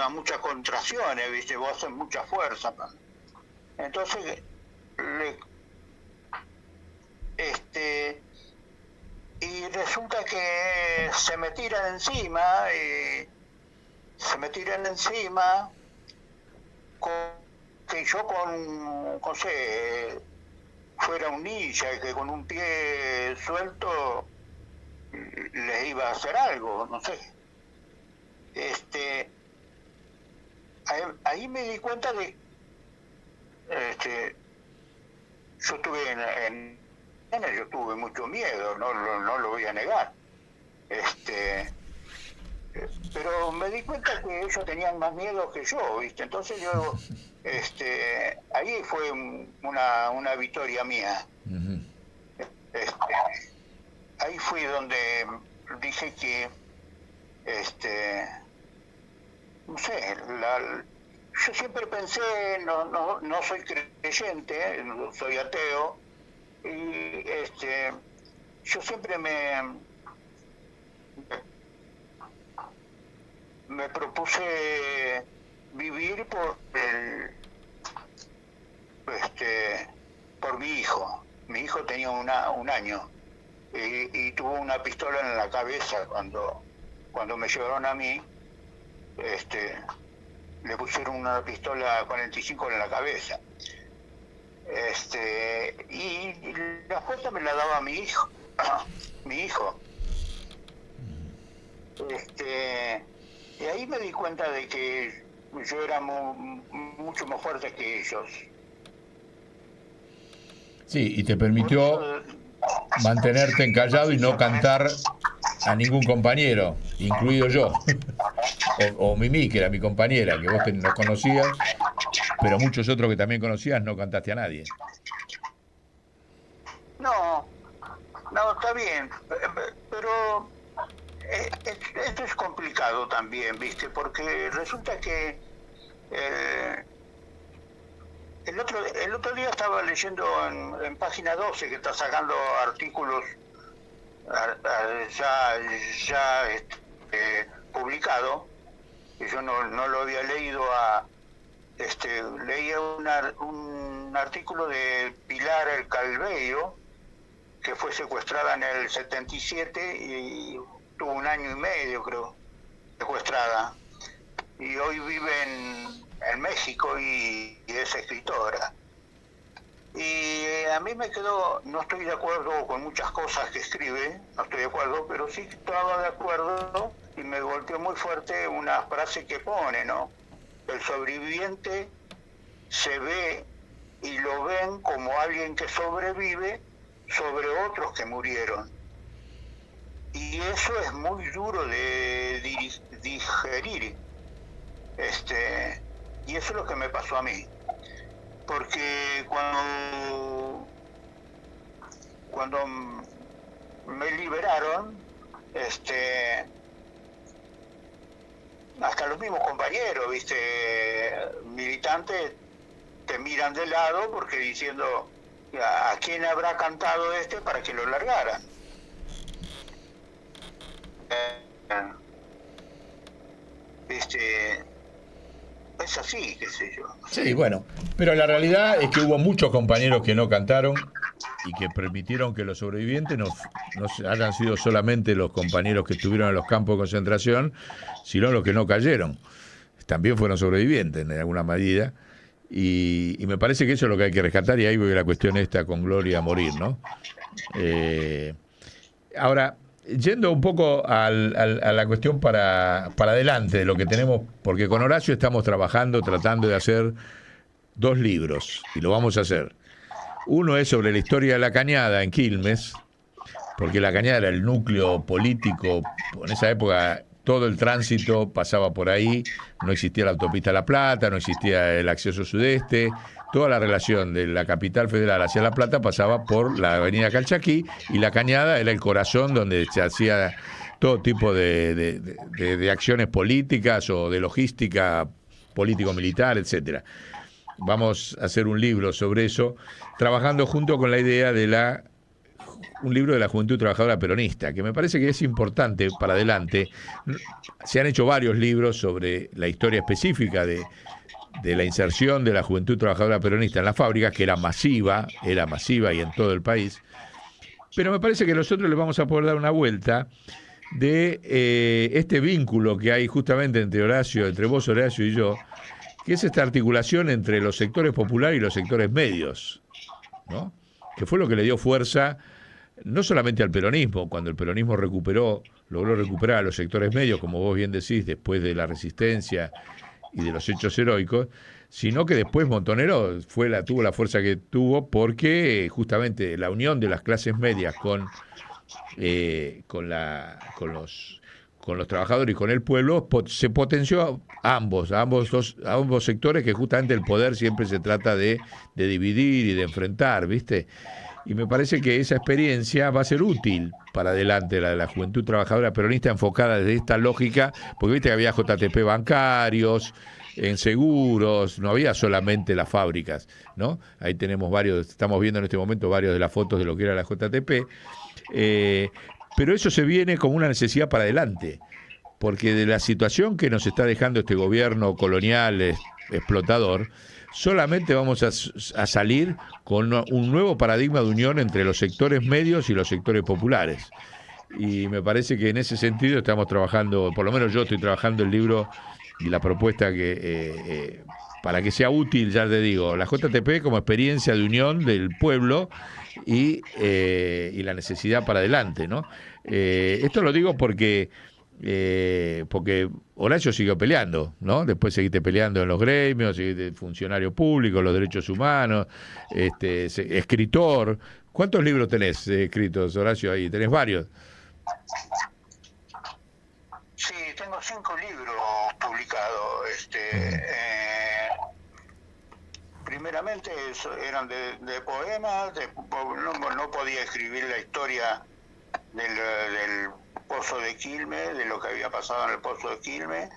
muchas contracciones, ¿viste? Vos haces mucha fuerza. Entonces, y resulta que se me tiran encima, que yo no sé, fuera un ninja, que con un pie suelto les iba a hacer algo, no sé. Ahí me di cuenta de yo tuve mucho miedo, no lo voy a negar. Pero me di cuenta que ellos tenían más miedo que yo, ¿viste? Entonces yo, ahí fue una victoria mía. Uh-huh. Ahí fui donde dije que, no sé, yo siempre pensé, no soy creyente, soy ateo, y yo siempre me propuse vivir por mi hijo. Mi hijo tenía un año y tuvo una pistola en la cabeza cuando me llevaron a mí. Le pusieron una pistola 45 en la cabeza. Y la fuerza me la daba mi hijo. Y ahí me di cuenta de que yo era mucho más fuerte que ellos. Sí, y te permitió mantenerte encallado y no cantar a ningún compañero, incluido yo. o Mimi, que era mi compañera, que vos no conocías, pero muchos otros que también conocías no cantaste a nadie. No, está bien, pero esto es complicado también, ¿viste? Porque resulta que el otro día estaba leyendo en página 12 que está sacando artículos ya publicado, que yo no lo había leído. Leía un artículo de Pilar El Calveiro, que fue secuestrada en el 77 y tuvo 1 año y medio, creo, secuestrada. Y hoy vive en México y es escritora. Y a mí no estoy de acuerdo con muchas cosas que escribe, no estoy de acuerdo, pero sí estaba de acuerdo y me golpeó muy fuerte una frase que pone, ¿no? El sobreviviente se ve y lo ven como alguien que sobrevive sobre otros que murieron. Y eso es muy duro de digerir. Y eso es lo que me pasó a mí. Porque cuando me liberaron, hasta los mismos compañeros, ¿viste? Militantes te miran de lado porque diciendo a quién habrá cantado para que lo largaran. Es así, qué sé yo. Sí, bueno, pero la realidad es que hubo muchos compañeros que no cantaron y que permitieron que los sobrevivientes no hayan sido solamente los compañeros que estuvieron en los campos de concentración, sino los que no cayeron. También fueron sobrevivientes en alguna medida. Y me parece que eso es lo que hay que rescatar, y ahí voy a la cuestión esta con Gloria a morir, ¿no? Ahora, yendo un poco a la cuestión para adelante de lo que tenemos, porque con Horacio estamos trabajando, tratando de hacer 2 libros, y lo vamos a hacer. Uno es sobre la historia de La Cañada en Quilmes, porque La Cañada era el núcleo político, en esa época todo el tránsito pasaba por ahí, no existía la autopista La Plata, no existía el acceso sudeste, toda la relación de la capital federal hacia La Plata pasaba por la avenida Calchaquí, y La Cañada era el corazón donde se hacía todo tipo de acciones políticas o de logística político-militar, etcétera. Vamos a hacer un libro sobre eso, trabajando junto con la idea de un libro de la Juventud Trabajadora Peronista, que me parece que es importante para adelante. Se han hecho varios libros sobre la historia específica de la inserción de la Juventud Trabajadora Peronista en las fábricas, que era masiva y en todo el país. Pero me parece que nosotros le vamos a poder dar una vuelta de este vínculo que hay justamente entre vos, Horacio, y yo, que es esta articulación entre los sectores populares y los sectores medios, ¿no? Que fue lo que le dio fuerza no solamente al peronismo, cuando el peronismo logró recuperar a los sectores medios, como vos bien decís, después de la resistencia y de los hechos heroicos, sino que después Montonero tuvo la fuerza que tuvo porque justamente la unión de las clases medias con los trabajadores y con el pueblo se potenció a ambos sectores, que justamente el poder siempre se trata de dividir y de enfrentar, ¿viste? Y me parece que esa experiencia va a ser útil para adelante, la de la Juventud Trabajadora Peronista, enfocada desde esta lógica, porque viste que había JTP bancarios, en seguros, no había solamente las fábricas, ¿no? Ahí tenemos estamos viendo en este momento varios de las fotos de lo que era la JTP, pero eso se viene como una necesidad para adelante, porque de la situación que nos está dejando este gobierno colonial explotador, solamente vamos a salir con un nuevo paradigma de unión entre los sectores medios y los sectores populares. Y me parece que en ese sentido estamos trabajando, por lo menos yo estoy trabajando el libro y la propuesta que para que sea útil, ya te digo, la JTP como experiencia de unión del pueblo y la necesidad para adelante, ¿no? Esto lo digo porque Horacio siguió peleando, ¿no? Después seguiste peleando en los gremios, seguiste funcionario público, los derechos humanos, escritor. ¿Cuántos libros tenés escritos, Horacio, ahí? ¿Tenés varios? Sí, tengo 5 libros publicados. Primeramente eran de poemas, no podía escribir la historia del Pozo de Quilmes, de lo que había pasado en el Pozo de Quilmes,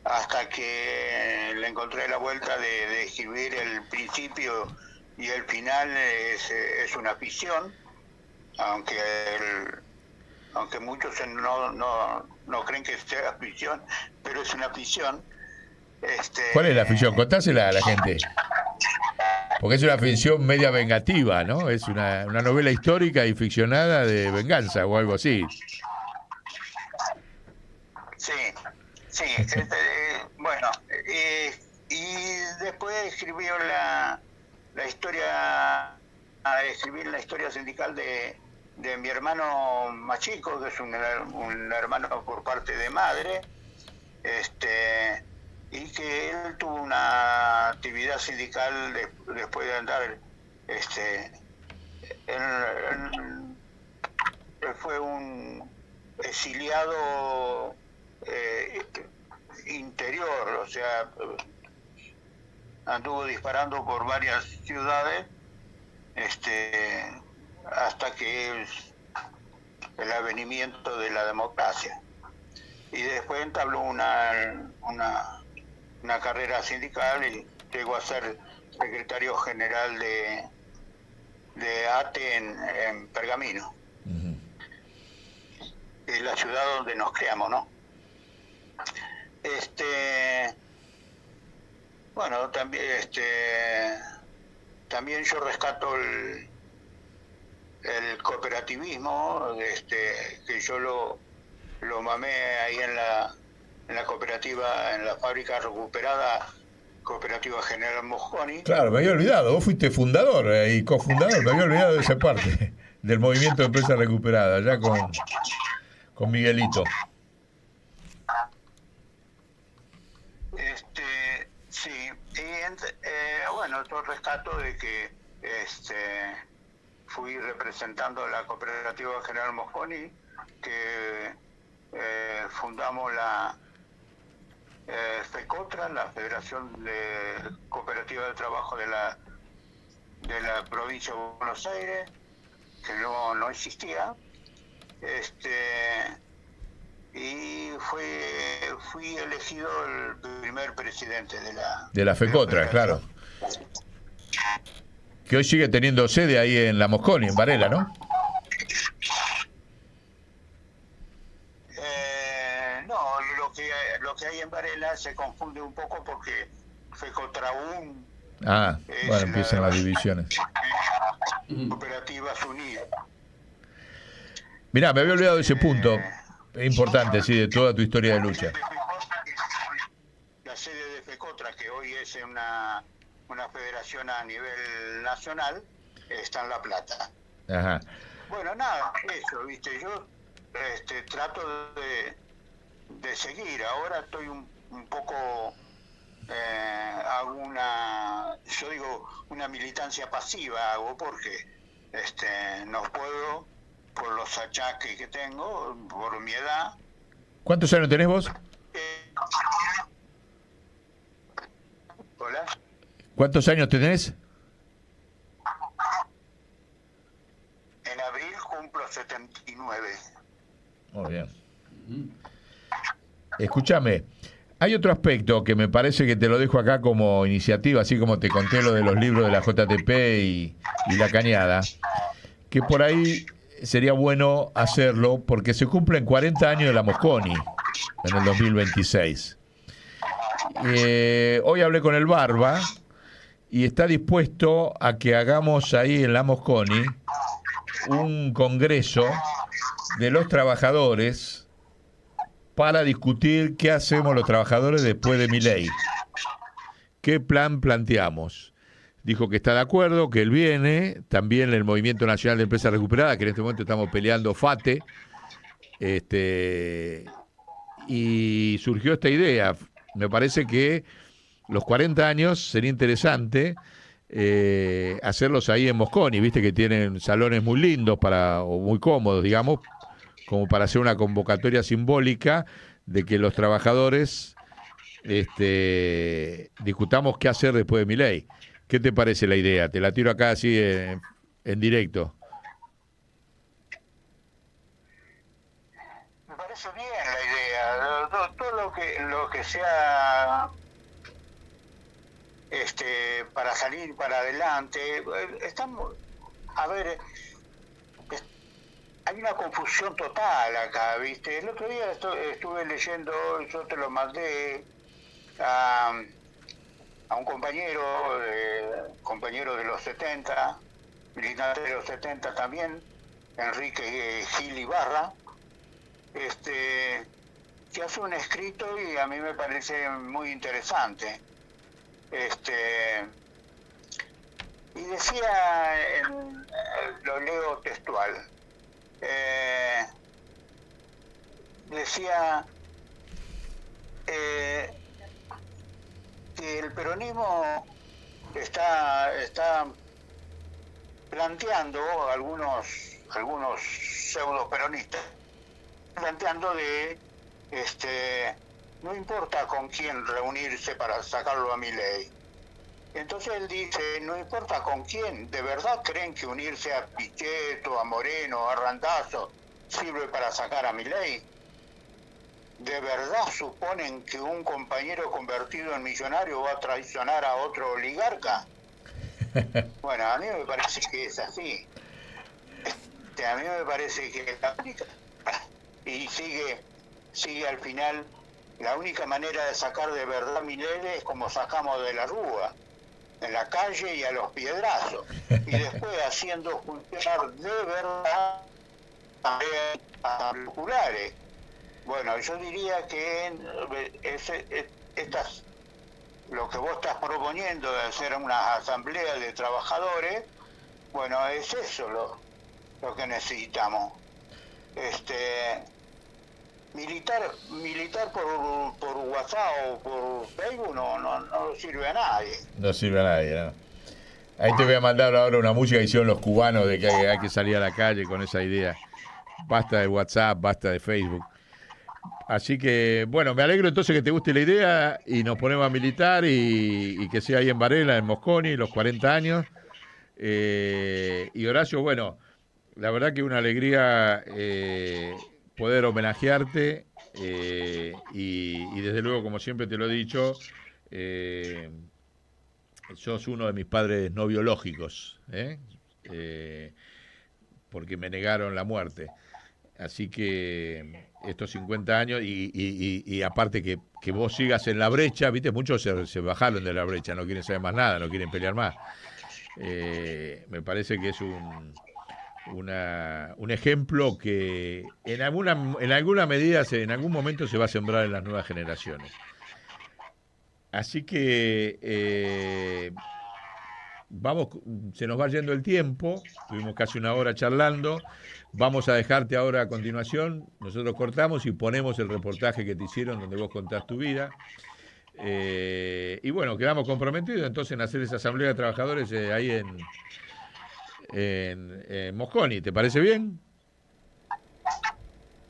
hasta que le encontré la vuelta de escribir el principio y el final. Es una ficción, aunque muchos no creen que sea ficción, pero es una ficción. ¿Cuál es la ficción? Contásela a la gente. Porque es una ficción media vengativa, ¿no? Es una novela histórica y ficcionada de venganza o algo así. Sí. Bueno, y después escribí la historia sindical de mi hermano más chico, que es un hermano por parte de madre, y que él tuvo una actividad sindical después de andar, él fue un exiliado interior, o sea, anduvo disparando por varias ciudades, hasta que el advenimiento de la democracia, y después entabló una carrera sindical y llegó a ser secretario general de ATE en Pergamino, es la ciudad donde nos creamos, ¿no? Bueno, también yo rescato el cooperativismo, que yo lo mamé ahí en la cooperativa, en la fábrica recuperada, Cooperativa General Mosconi. Claro, me había olvidado, vos fuiste fundador y cofundador, me había olvidado de esa parte del movimiento de empresas recuperadas, ya con Miguelito. Sí, y bueno, yo rescato de que fui representando la Cooperativa General Mosconi, que fundamos la FECOTRA, la Federación de Cooperativa de Trabajo de la provincia de Buenos Aires, que no existía, y fui elegido el primer presidente de la FECOTRA, claro. Que hoy sigue teniendo sede ahí en la Mosconi, en Varela, ¿no? No, lo que hay en Varela se confunde un poco porque FECOTRAUN bueno, empiezan las divisiones. Cooperativas Unidas. Mirá, me había olvidado de ese punto. Es importante, sí, de toda tu historia de lucha. La sede de FECOTRA, que hoy es una federación a nivel nacional, está en La Plata. Ajá. Bueno, nada, eso, viste, yo trato de seguir. Ahora estoy un poco, hago una militancia pasiva, hago porque no puedo, por los achaques que tengo, por mi edad. ¿Cuántos años tenés vos? Hola. ¿Cuántos años tenés? En abril cumplo 79. Muy bien. Escúchame, hay otro aspecto que me parece que te lo dejo acá como iniciativa, así como te conté lo de los libros de la JTP y La Cañada, que por ahí sería bueno hacerlo porque se cumplen 40 años de la Mosconi en el 2026. Hoy hablé con el Barba y está dispuesto a que hagamos ahí en la Mosconi un congreso de los trabajadores para discutir qué hacemos los trabajadores después de Milei. ¿Qué plan planteamos? Dijo que está de acuerdo, que él viene, también el Movimiento Nacional de Empresas Recuperadas, que en este momento estamos peleando FATE, y surgió esta idea. Me parece que los 40 años sería interesante hacerlos ahí en Mosconi, viste que tienen salones muy lindos o muy cómodos, digamos, como para hacer una convocatoria simbólica de que los trabajadores discutamos qué hacer después de Milei. ¿Qué te parece la idea? Te la tiro acá así en directo. Me parece bien la idea. Todo lo que sea para salir para adelante. Estamos, a ver, hay una confusión total acá, ¿viste? El otro día estuve leyendo, yo te lo mandé a un compañero de los 70, militante de los 70 también, Enrique Gil Ibarra, que hace un escrito y a mí me parece muy interesante. Y decía, lo leo textual, decía que el peronismo está planteando, algunos pseudo peronistas, planteando no importa con quién reunirse para sacarlo a Milei. Entonces él dice, no importa con quién, ¿de verdad creen que unirse a Pichetto, a Moreno, a Randazzo sirve para sacar a Milei? ¿De verdad suponen que un compañero convertido en millonario va a traicionar a otro oligarca? Bueno, a mí me parece que es así. A mí me parece que la única... Y sigue al final, la única manera de sacar de verdad a Milei es como sacamos de la Rúa. en la calle y a los piedrazos, y después haciendo funcionar de verdad a populares. Bueno, yo diría que lo que vos estás proponiendo de hacer una asamblea de trabajadores, bueno, es eso lo que necesitamos. Militar por WhatsApp o por Facebook no sirve a nadie. No sirve a nadie, ¿no? Ahí te voy a mandar ahora una música que hicieron los cubanos de que hay que salir a la calle con esa idea. Basta de WhatsApp, basta de Facebook. Así que, bueno, me alegro entonces que te guste la idea y nos ponemos a militar y que sea ahí en Varela, en Mosconi, los 40 años. Y Horacio, bueno, la verdad que una alegría poder homenajearte y desde luego, como siempre te lo he dicho, sos uno de mis padres no biológicos, porque me negaron la muerte. Así que estos 50 años y aparte que vos sigas en la brecha, viste, muchos se bajaron de la brecha, no quieren saber más nada, no quieren pelear más. Me parece que es un ejemplo que en alguna medida, en algún momento se va a sembrar en las nuevas generaciones. Así que vamos, se nos va yendo el tiempo, tuvimos casi una hora charlando, vamos a dejarte ahora a continuación, nosotros cortamos y ponemos el reportaje que te hicieron donde vos contás tu vida. Y bueno, quedamos comprometidos entonces en hacer esa asamblea de trabajadores ahí en Mosconi, ¿te parece bien?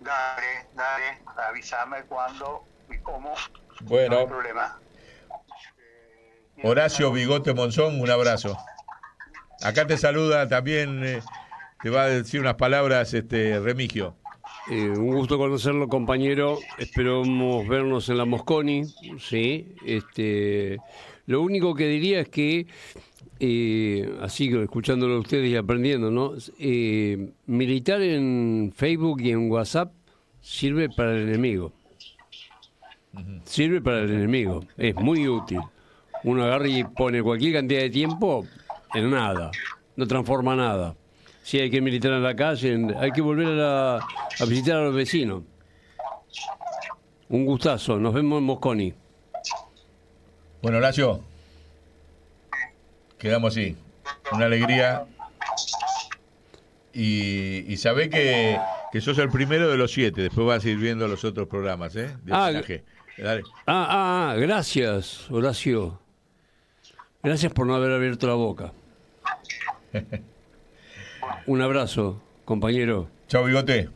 Dale, avísame cuándo y cómo. Bueno. No hay problema. Horacio Bigote Monzón, un abrazo. Acá te saluda también, te va a decir unas palabras Remigio. Un gusto conocerlo, compañero. Esperamos vernos en la Mosconi, ¿sí? Lo único que diría es que, así que escuchándolo a ustedes y aprendiendo, ¿no? Militar en Facebook y en WhatsApp sirve para el enemigo. Sirve para el enemigo. Es muy útil. Uno agarra y pone cualquier cantidad de tiempo en nada. No transforma nada. Si hay que militar en la calle, hay que volver a visitar a los vecinos. Un gustazo, nos vemos en Mosconi. Bueno, Horacio, quedamos así. Una alegría. Y sabé que sos el primero de los 7. Después vas a ir viendo los otros programas, de homenaje. Dale. Gracias, Horacio. Gracias por no haber abierto la boca. Un abrazo, compañero. Chao, Bigote.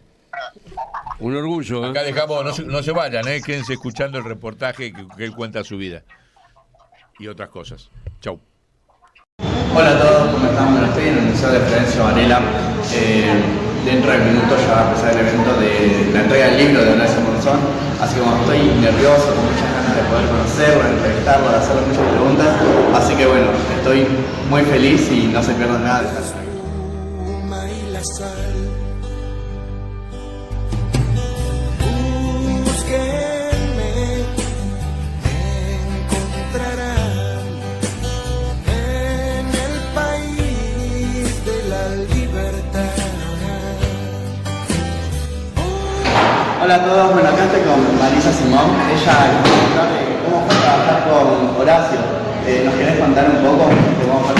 Un orgullo. Acá dejamos, no se vayan, quédense escuchando el reportaje que él cuenta su vida y otras cosas. Chau. Hola a todos, ¿cómo están? Bueno, estoy en el Museo de Florencio Varela. Dentro de minutos ya va a empezar el evento de la entrega del libro de Horacio Monzón. Así que bueno, estoy nervioso, con muchas ganas de poder conocerlo, de entrevistarlo, de hacerle muchas preguntas. Así que bueno, estoy muy feliz y no se pierdan nada de esta entrevista. Hola a todos, bueno, acá estoy con Marisa Simón. Ella nos va a contar cómo fue trabajar con Horacio. ¿Nos querés contar un poco de cómo fue?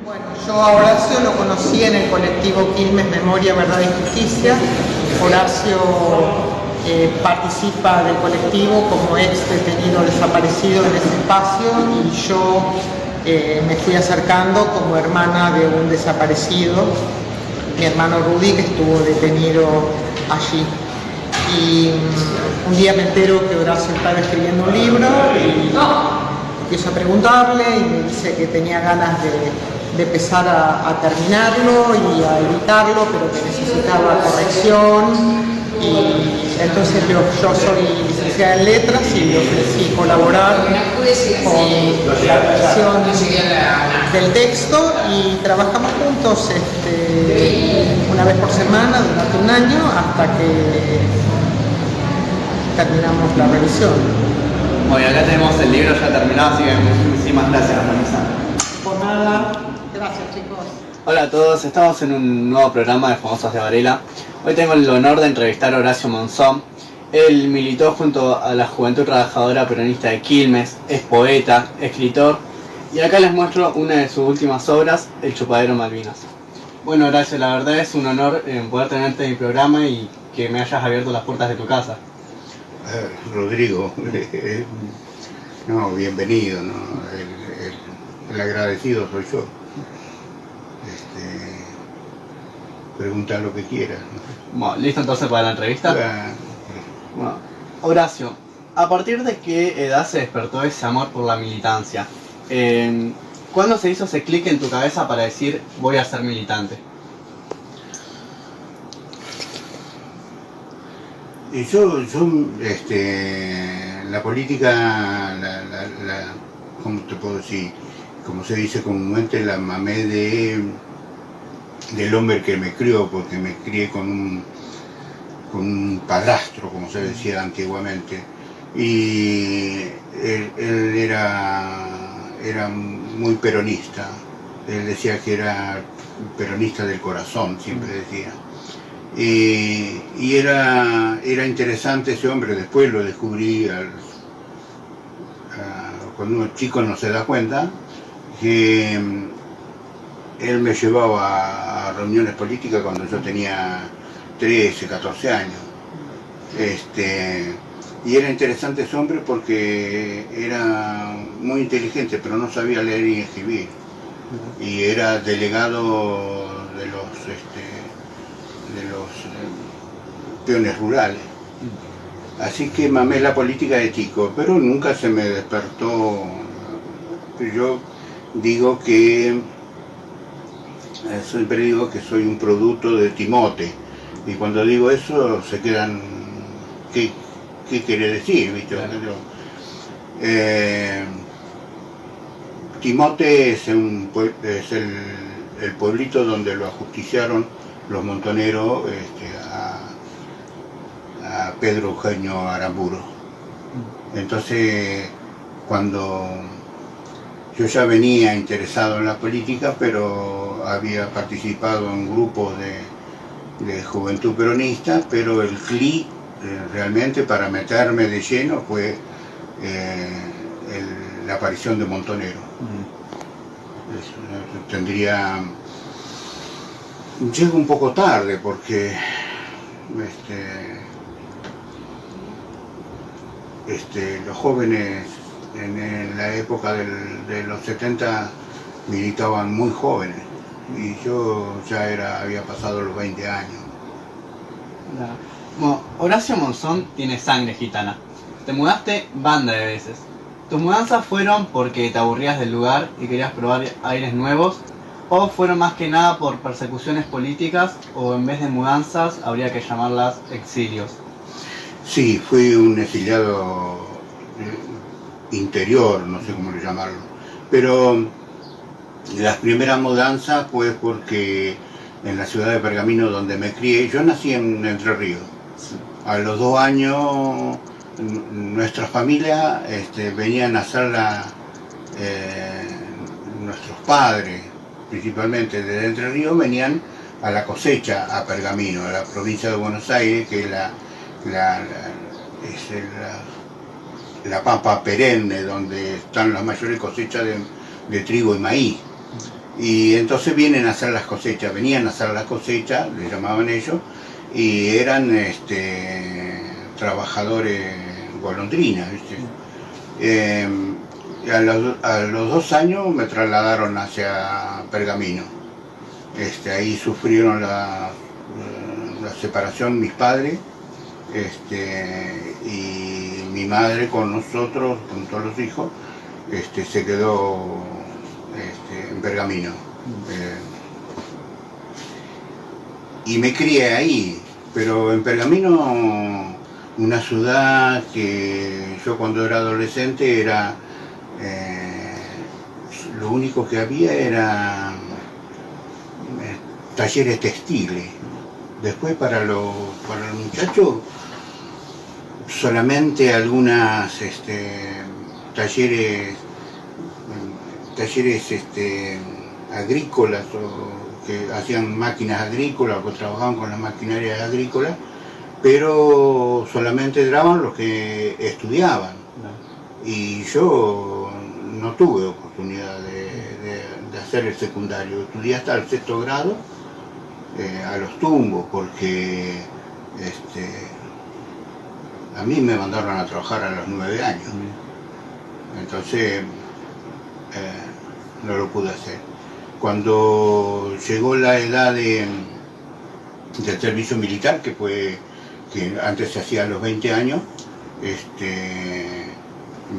Bueno, yo a Horacio lo conocí en el colectivo Quilmes Memoria, Verdad y Justicia. Horacio participa del colectivo como ex detenido desaparecido en ese espacio y yo me fui acercando como hermana de un desaparecido, mi hermano Rudy, que estuvo detenido allí. Y un día me entero que Horacio estaba escribiendo un libro y empiezo a preguntarle y me dice que tenía ganas de empezar a terminarlo y a editarlo, pero que necesitaba corrección. Y entonces yo soy licenciada en letras y le ofrecí colaborar con la corrección del texto y trabajamos juntos una vez por semana durante un año hasta que terminamos la revisión. Bueno, acá tenemos el libro ya terminado, así que muchísimas gracias, Vanessa. Por nada, gracias chicos. Hola a todos, estamos en un nuevo programa de Famosos de Varela. Hoy tengo el honor de entrevistar a Horacio Monzón. Él militó junto a la Juventud Trabajadora Peronista de Quilmes, es poeta, escritor, y acá les muestro una de sus últimas obras, El Chupadero Malvinas. Bueno, Horacio, la verdad es un honor poder tenerte en mi programa y que me hayas abierto las puertas de tu casa. Rodrigo, no, bienvenido, ¿no? El agradecido soy yo. Pregunta lo que quieras, ¿no? Bueno, ¿listo entonces para la entrevista? Bueno, Horacio, ¿a partir de qué edad se despertó ese amor por la militancia? ¿Cuándo se hizo ese clic en tu cabeza para decir voy a ser militante? Y yo la política, ¿cómo te puedo decir? Como se dice comúnmente, la mamé del hombre que me crió, porque me crié con un padrastro, como se decía antiguamente. Y él era muy peronista. Él decía que era peronista del corazón, siempre decía. Y era interesante ese hombre. Después lo descubrí cuando uno chico no se da cuenta, que él me llevaba a reuniones políticas cuando yo tenía 13, 14 años. Y era interesante ese hombre porque era muy inteligente, pero no sabía leer y escribir. Y era delegado de los peones rurales. Así que mamé la política de chico, pero nunca se me despertó. Yo digo que, siempre digo que soy un producto de Timote. Y cuando digo eso se quedan, ¿qué quiere decir? ¿Viste? Timote es el pueblito donde lo ajusticiaron los montoneros a Pedro Eugenio Aramburu. Entonces, cuando yo ya venía interesado en la política, pero había participado en grupos de juventud peronista, pero el clic realmente para meterme de lleno fue la aparición de Montonero. Llego un poco tarde porque los jóvenes en la época de los 70 militaban muy jóvenes y yo ya había pasado los 20 años. Bueno, Horacio Monzón tiene sangre gitana. Te mudaste banda de veces. ¿Tus mudanzas fueron porque te aburrías del lugar y querías probar aires nuevos? ¿O fueron más que nada por persecuciones políticas? ¿O en vez de mudanzas habría que llamarlas exilios? Sí, fui un exiliado interior, no sé cómo llamarlo. Pero las primeras mudanzas fue porque en la ciudad de Pergamino, donde me crié, yo nací en Entre Ríos. A los 2 años nuestras familias venían a hacerla, nuestros padres, principalmente de Entre Ríos, venían a la cosecha a Pergamino, a la provincia de Buenos Aires, que es la pampa perenne, donde están las mayores cosechas de trigo y maíz. Y entonces venían a hacer las cosechas, le llamaban ellos, y eran trabajadores golondrinas, ¿viste? A los 2 años me trasladaron hacia Pergamino. Ahí sufrieron la separación mis padres, y mi madre con nosotros, con todos los hijos, se quedó en Pergamino. Y me crié ahí, pero en Pergamino, una ciudad que yo cuando era adolescente lo único que había era talleres textiles. Después para los muchachos solamente algunas talleres agrícolas o que hacían máquinas agrícolas o que trabajaban con las maquinarias agrícolas, pero solamente entraban los que estudiaban. Y yo no tuve oportunidad de hacer el secundario, estudié hasta el 6º grado a los tumbos, porque a mí me mandaron a trabajar a los 9 años, entonces no lo pude hacer. Cuando llegó la edad del servicio militar, que antes se hacía a los 20 años,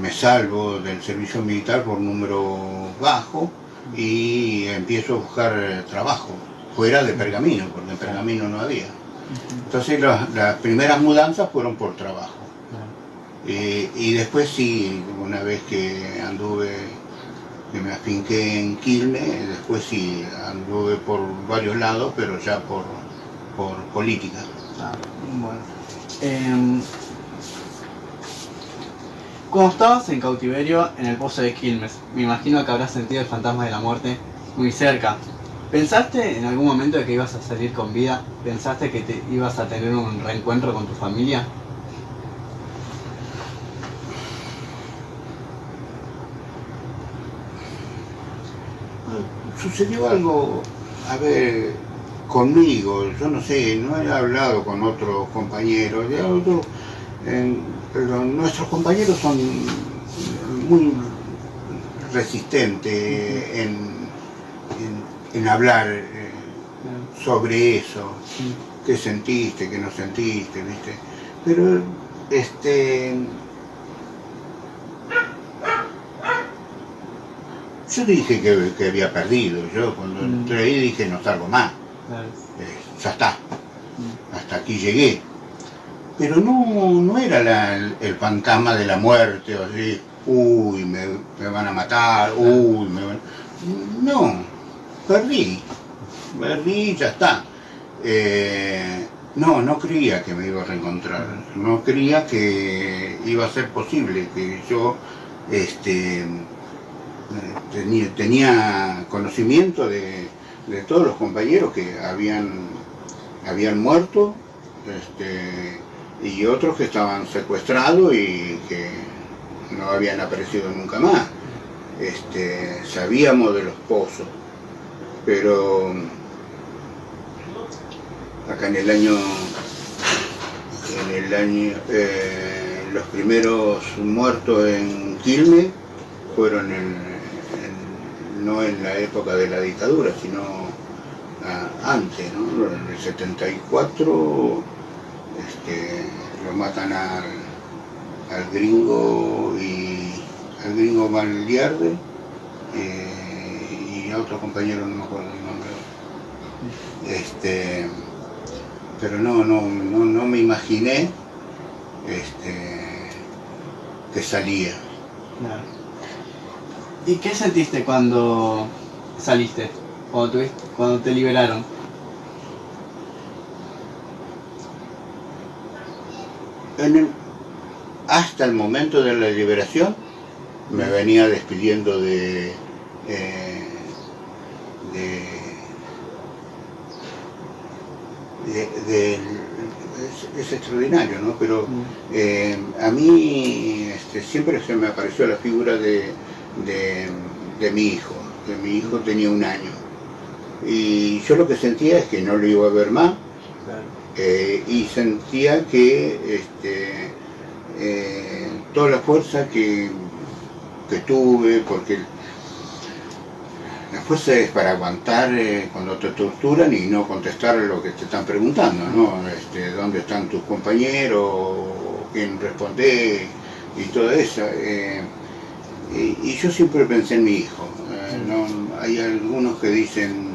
me salvo del servicio militar por número bajo y empiezo a buscar trabajo fuera de Pergamino, porque en Pergamino no había. Entonces las primeras mudanzas fueron por trabajo. Y después sí, una vez que que me afinqué en Quilmes, después sí anduve por varios lados, pero ya por política. Bueno. Cuando estabas en cautiverio en el pozo de Quilmes, me imagino que habrás sentido el fantasma de la muerte muy cerca. ¿Pensaste en algún momento de que ibas a salir con vida? ¿Pensaste que te ibas a tener un reencuentro con tu familia? Sucedió algo, conmigo, yo no sé, no he hablado con otros compañeros, pero nuestros compañeros son muy resistentes en hablar sobre eso, qué sentiste, qué no sentiste, ¿viste? Pero yo dije que había perdido. Yo cuando entré ahí dije no salgo más. Ya está. Hasta aquí llegué. Pero no era el fantasma de la muerte, o así, uy, me van a matar, uy, no, perdí, ya está. No creía que me iba a reencontrar, no creía que iba a ser posible, que yo tenía conocimiento de todos los compañeros que habían muerto, y otros que estaban secuestrados y que no habían aparecido nunca más. Sabíamos de los pozos, pero acá en el año los primeros muertos en Quilmes fueron no en la época de la dictadura, sino antes, ¿no? En el 74 lo matan al gringo Valdiarde y a otro compañero, no me acuerdo el nombre. Pero no me imaginé que salía. Claro. ¿Y qué sentiste cuando saliste? Cuando te liberaron. Hasta el momento de la liberación me venía despidiendo es extraordinario, ¿no? Pero a mí siempre se me apareció la figura de mi hijo. Mi hijo tenía 1 año y yo lo que sentía es que no lo iba a ver más. Y sentía que toda la fuerza que tuve, porque la fuerza es para aguantar cuando te torturan y no contestar lo que te están preguntando, ¿no? ¿Dónde están tus compañeros? ¿Quién responde? Y todo eso. Y yo siempre pensé en mi hijo. Hay algunos que dicen,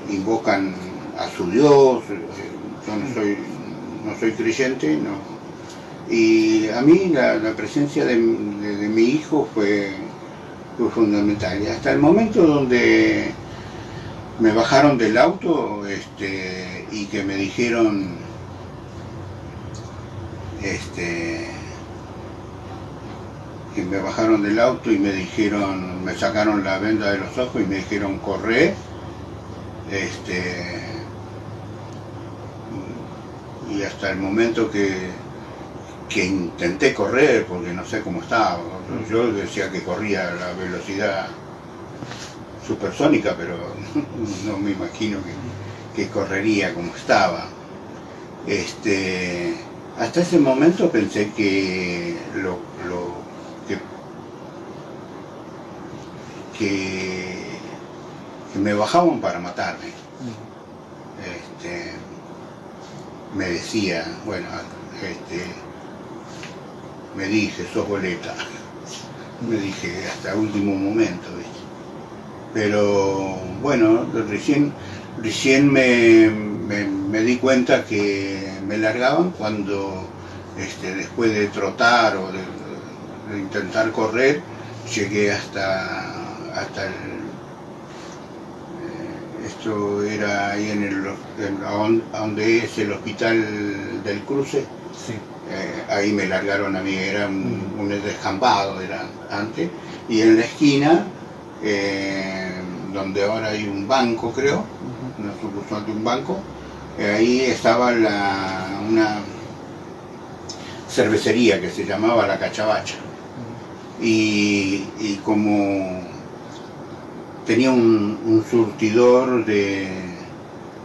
invocan a su Dios. Yo no soy creyente, no. Y a mí la presencia de mi hijo fue fundamental. Y hasta el momento donde me bajaron del auto y que me dijeron que me bajaron del auto y me dijeron, me sacaron la venda de los ojos y me dijeron corre, y hasta el momento que intenté correr, porque no sé cómo estaba, yo decía que corría a la velocidad supersónica, pero no me imagino que correría como estaba. Hasta ese momento pensé que me bajaban para matarme. Me decía, bueno, me dije, sos boleta. Me dije hasta último momento, ¿viste? Pero bueno, recién me di cuenta que me largaban cuando después de trotar o de intentar correr, llegué hasta esto era ahí donde es el hospital del Cruce. Sí. Ahí me largaron a mí, era un descampado era antes, y en la esquina, donde ahora hay un banco, creo, una sucursal de un banco, ahí estaba una cervecería que se llamaba La Cachabacha, y como tenía un surtidor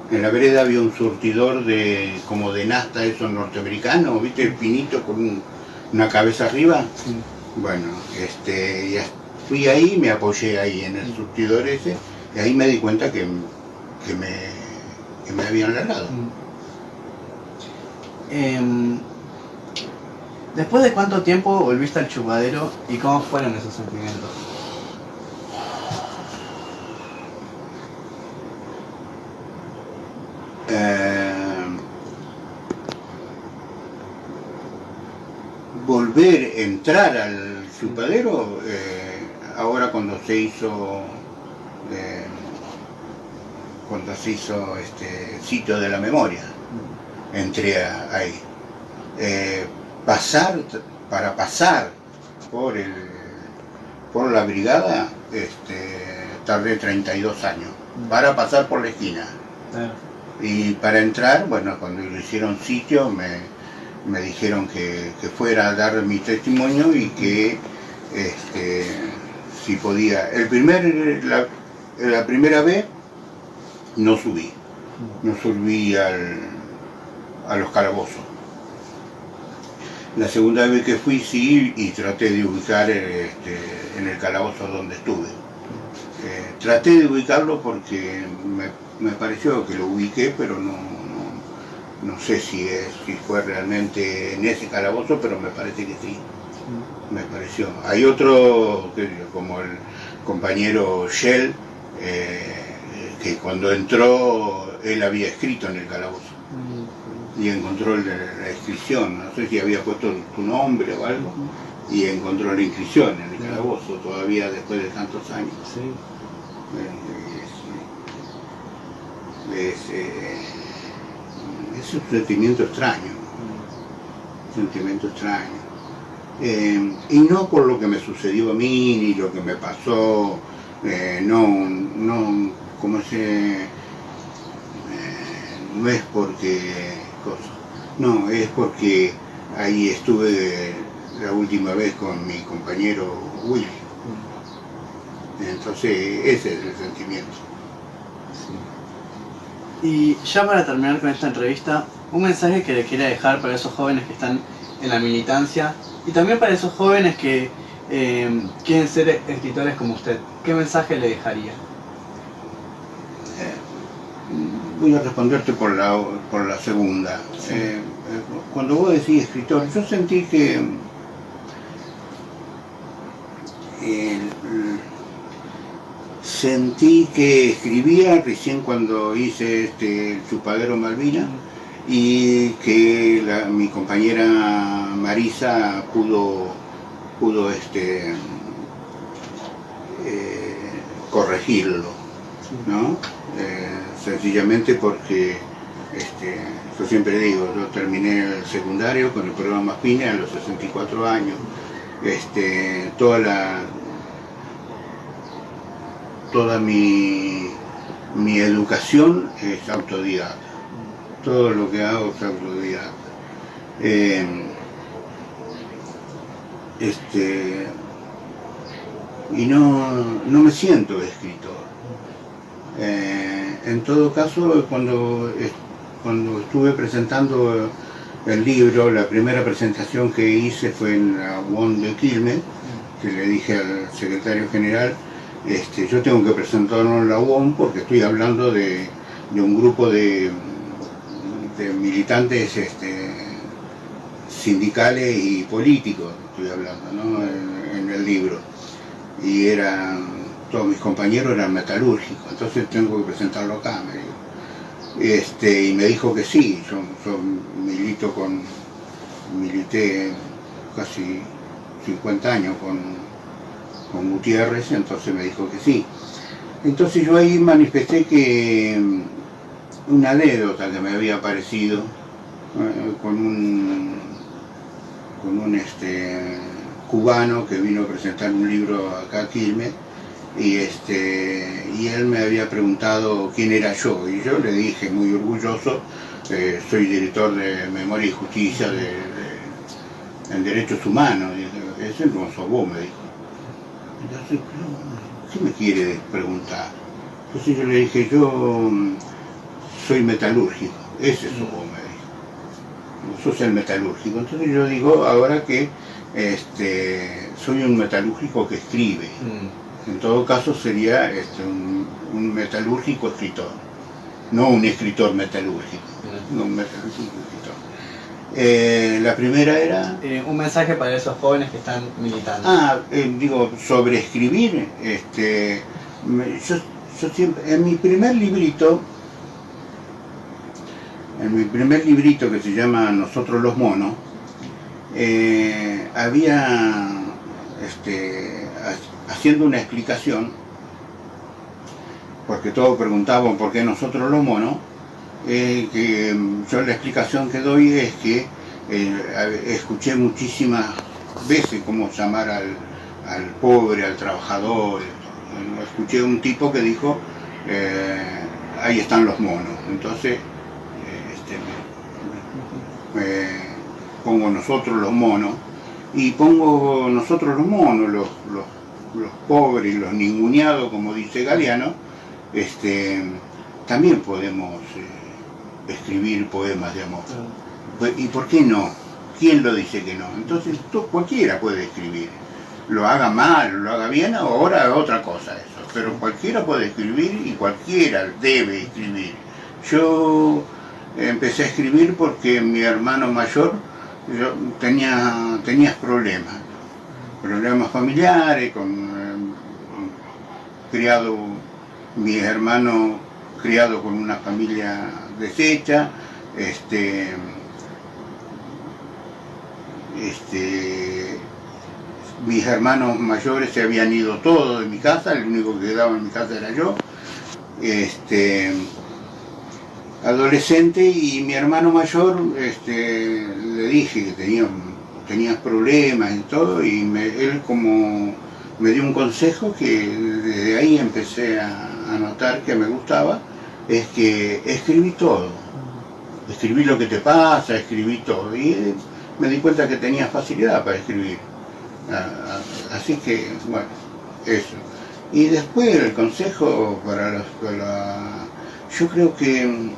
en la vereda había un surtidor como de nafta, esos norteamericanos, ¿viste? El pinito con una cabeza arriba. Sí. Bueno, ya fui ahí, me apoyé ahí en el surtidor ese, y ahí me di cuenta que me habían largado. ¿Después de cuánto tiempo volviste al chupadero y cómo fueron esos sentimientos? Volver a entrar al chupadero, ahora cuando se hizo sitio de la memoria, entré ahí. Para pasar por la brigada, tardé 32 años, para pasar por la esquina. Y para entrar, bueno, cuando lo hicieron sitio, me dijeron que fuera a dar mi testimonio y que si podía. La primera vez no subí a los calabozos. La segunda vez que fui sí, y traté de ubicar en el calabozo donde estuve. Traté de ubicarlo porque me pareció que lo ubiqué, pero no sé si fue realmente en ese calabozo, pero me parece que sí. Me pareció. Hay otro, como el compañero Shell, que cuando entró él había escrito en el calabozo y encontró la inscripción, no sé si había puesto tu nombre o algo, y encontró la inscripción en el calabozo todavía después de tantos años. Sí. Es un sentimiento extraño, y no por lo que me sucedió a mí ni lo que me pasó, no es porque no, es porque ahí estuve la última vez con mi compañero Willy. Entonces ese es el sentimiento. Y ya para terminar con esta entrevista, un mensaje que le quiera dejar para esos jóvenes que están en la militancia y también para esos jóvenes que quieren ser escritores como usted. ¿Qué mensaje le dejaría? Voy a responderte por la segunda. Sí. Cuando vos decís escritor, yo sentí que escribía recién cuando hice el Chupadero Malvina, y que mi compañera Marisa pudo corregirlo, ¿no? Sencillamente porque Yo siempre digo, yo terminé el secundario con el programa Spine a los 64 años. Toda mi educación es autodidacta. Todo lo que hago es autodidacta. Y no me siento escritor. En todo caso, cuando estuve presentando el libro, la primera presentación que hice fue en la UON de Quilmes, que le dije al secretario general, yo tengo que presentarlo en la UON porque estoy hablando de un grupo de militantes sindicales y políticos, estoy hablando, ¿no? en el libro. Y todos mis compañeros eran metalúrgicos, entonces tengo que presentarlo acá, me dijo. Y me dijo que sí, yo milité casi 50 años con Gutiérrez, entonces me dijo que sí. Entonces yo ahí manifesté que una anécdota que me había aparecido con un cubano que vino a presentar un libro acá a Quilmes, y él me había preguntado quién era yo, y yo le dije muy orgulloso, soy director de Memoria y Justicia en Derechos Humanos. Y ese no sos vos, me dijo. Entonces, ¿qué me quiere preguntar? Entonces yo le dije, yo soy metalúrgico, ese sos vos, me dijo. Sos el metalúrgico. Entonces yo digo ahora que soy un metalúrgico que escribe. En todo caso sería un metalúrgico escritor, no un escritor metalúrgico, no un metalúrgico escritor. La primera era... un mensaje para esos jóvenes que están militando. Digo, sobre escribir, yo siempre, en mi primer librito que se llama Nosotros los Monos, había haciendo una explicación, porque todos preguntaban por qué nosotros los monos, que yo la explicación que doy es que escuché muchísimas veces cómo llamar al pobre, al trabajador. Escuché un tipo que dijo, ahí están los monos. Entonces pongo nosotros los monos, y pongo nosotros los monos, los pobres, los ninguneados, como dice Galeano, también podemos escribir poemas de amor. ¿Y por qué no? ¿Quién lo dice que no? Entonces cualquiera puede escribir, lo haga mal, lo haga bien, ahora es otra cosa eso, pero cualquiera puede escribir y cualquiera debe escribir. Yo empecé a escribir porque mi hermano mayor tenía problemas familiares, mi hermano criado con una familia deshecha, mis hermanos mayores se habían ido todos de mi casa, el único que quedaba en mi casa era yo, adolescente, y mi hermano mayor le dije que tenía problemas y todo, y él como me dio un consejo que desde ahí empecé a notar que me gustaba, es que escribí todo, escribí lo que te pasa, escribí todo, y me di cuenta que tenía facilidad para escribir, así que bueno, eso. Y después el consejo yo creo que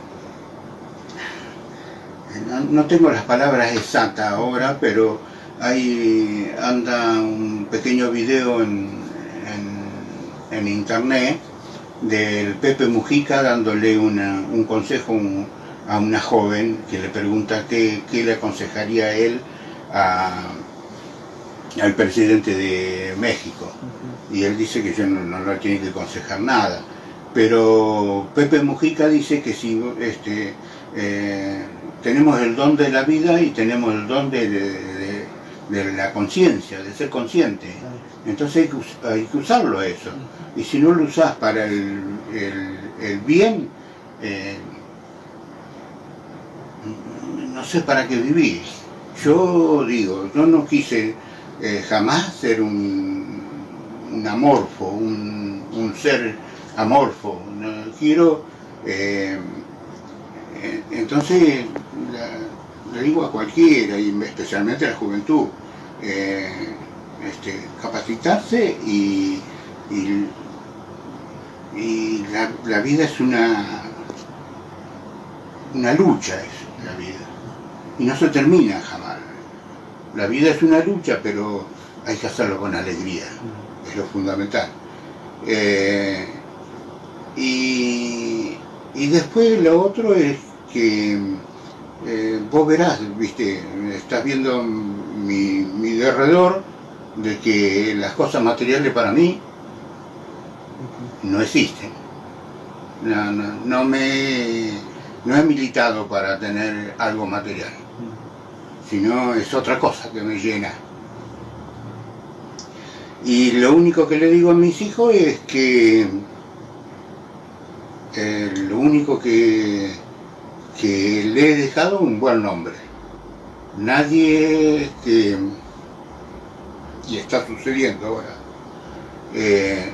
no tengo las palabras exactas ahora, pero ahí anda un pequeño video en internet del Pepe Mujica dándole un consejo a una joven que le pregunta qué le aconsejaría a él al presidente de México. Y él dice que yo no le tiene que aconsejar nada, pero Pepe Mujica dice que si tenemos el don de la vida y tenemos el don de la conciencia, de ser consciente. Entonces hay que usarlo eso. Y si no lo usás para el bien, no sé para qué viví. Yo digo, yo no quise jamás ser un amorfo, un ser amorfo. No, quiero, entonces le digo a cualquiera, y especialmente a la juventud, capacitarse y la vida es una lucha, es la vida, y no se termina jamás. La vida es una lucha, pero hay que hacerlo con alegría, es lo fundamental. Y después lo otro es que vos verás, viste, estás viendo mi derredor, de que las cosas materiales para mí no existen. No he militado para tener algo material, sino es otra cosa que me llena. Y lo único que le digo a mis hijos es que lo único que le he dejado un buen nombre. Nadie y está sucediendo ahora,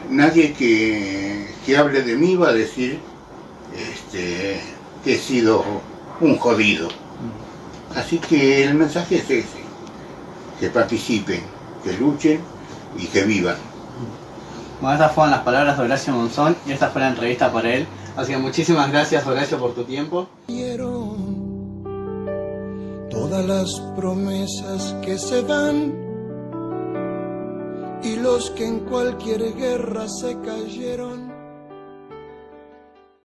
nadie que hable de mí va a decir que he sido un jodido. Así que el mensaje es ese, que participen, que luchen y que vivan. Bueno, estas fueron las palabras de Horacio Monzón y esta fue la entrevista para él. Así que muchísimas gracias, Horacio, por tu tiempo. Todas las promesas que se dan y los que en cualquier guerra se cayeron.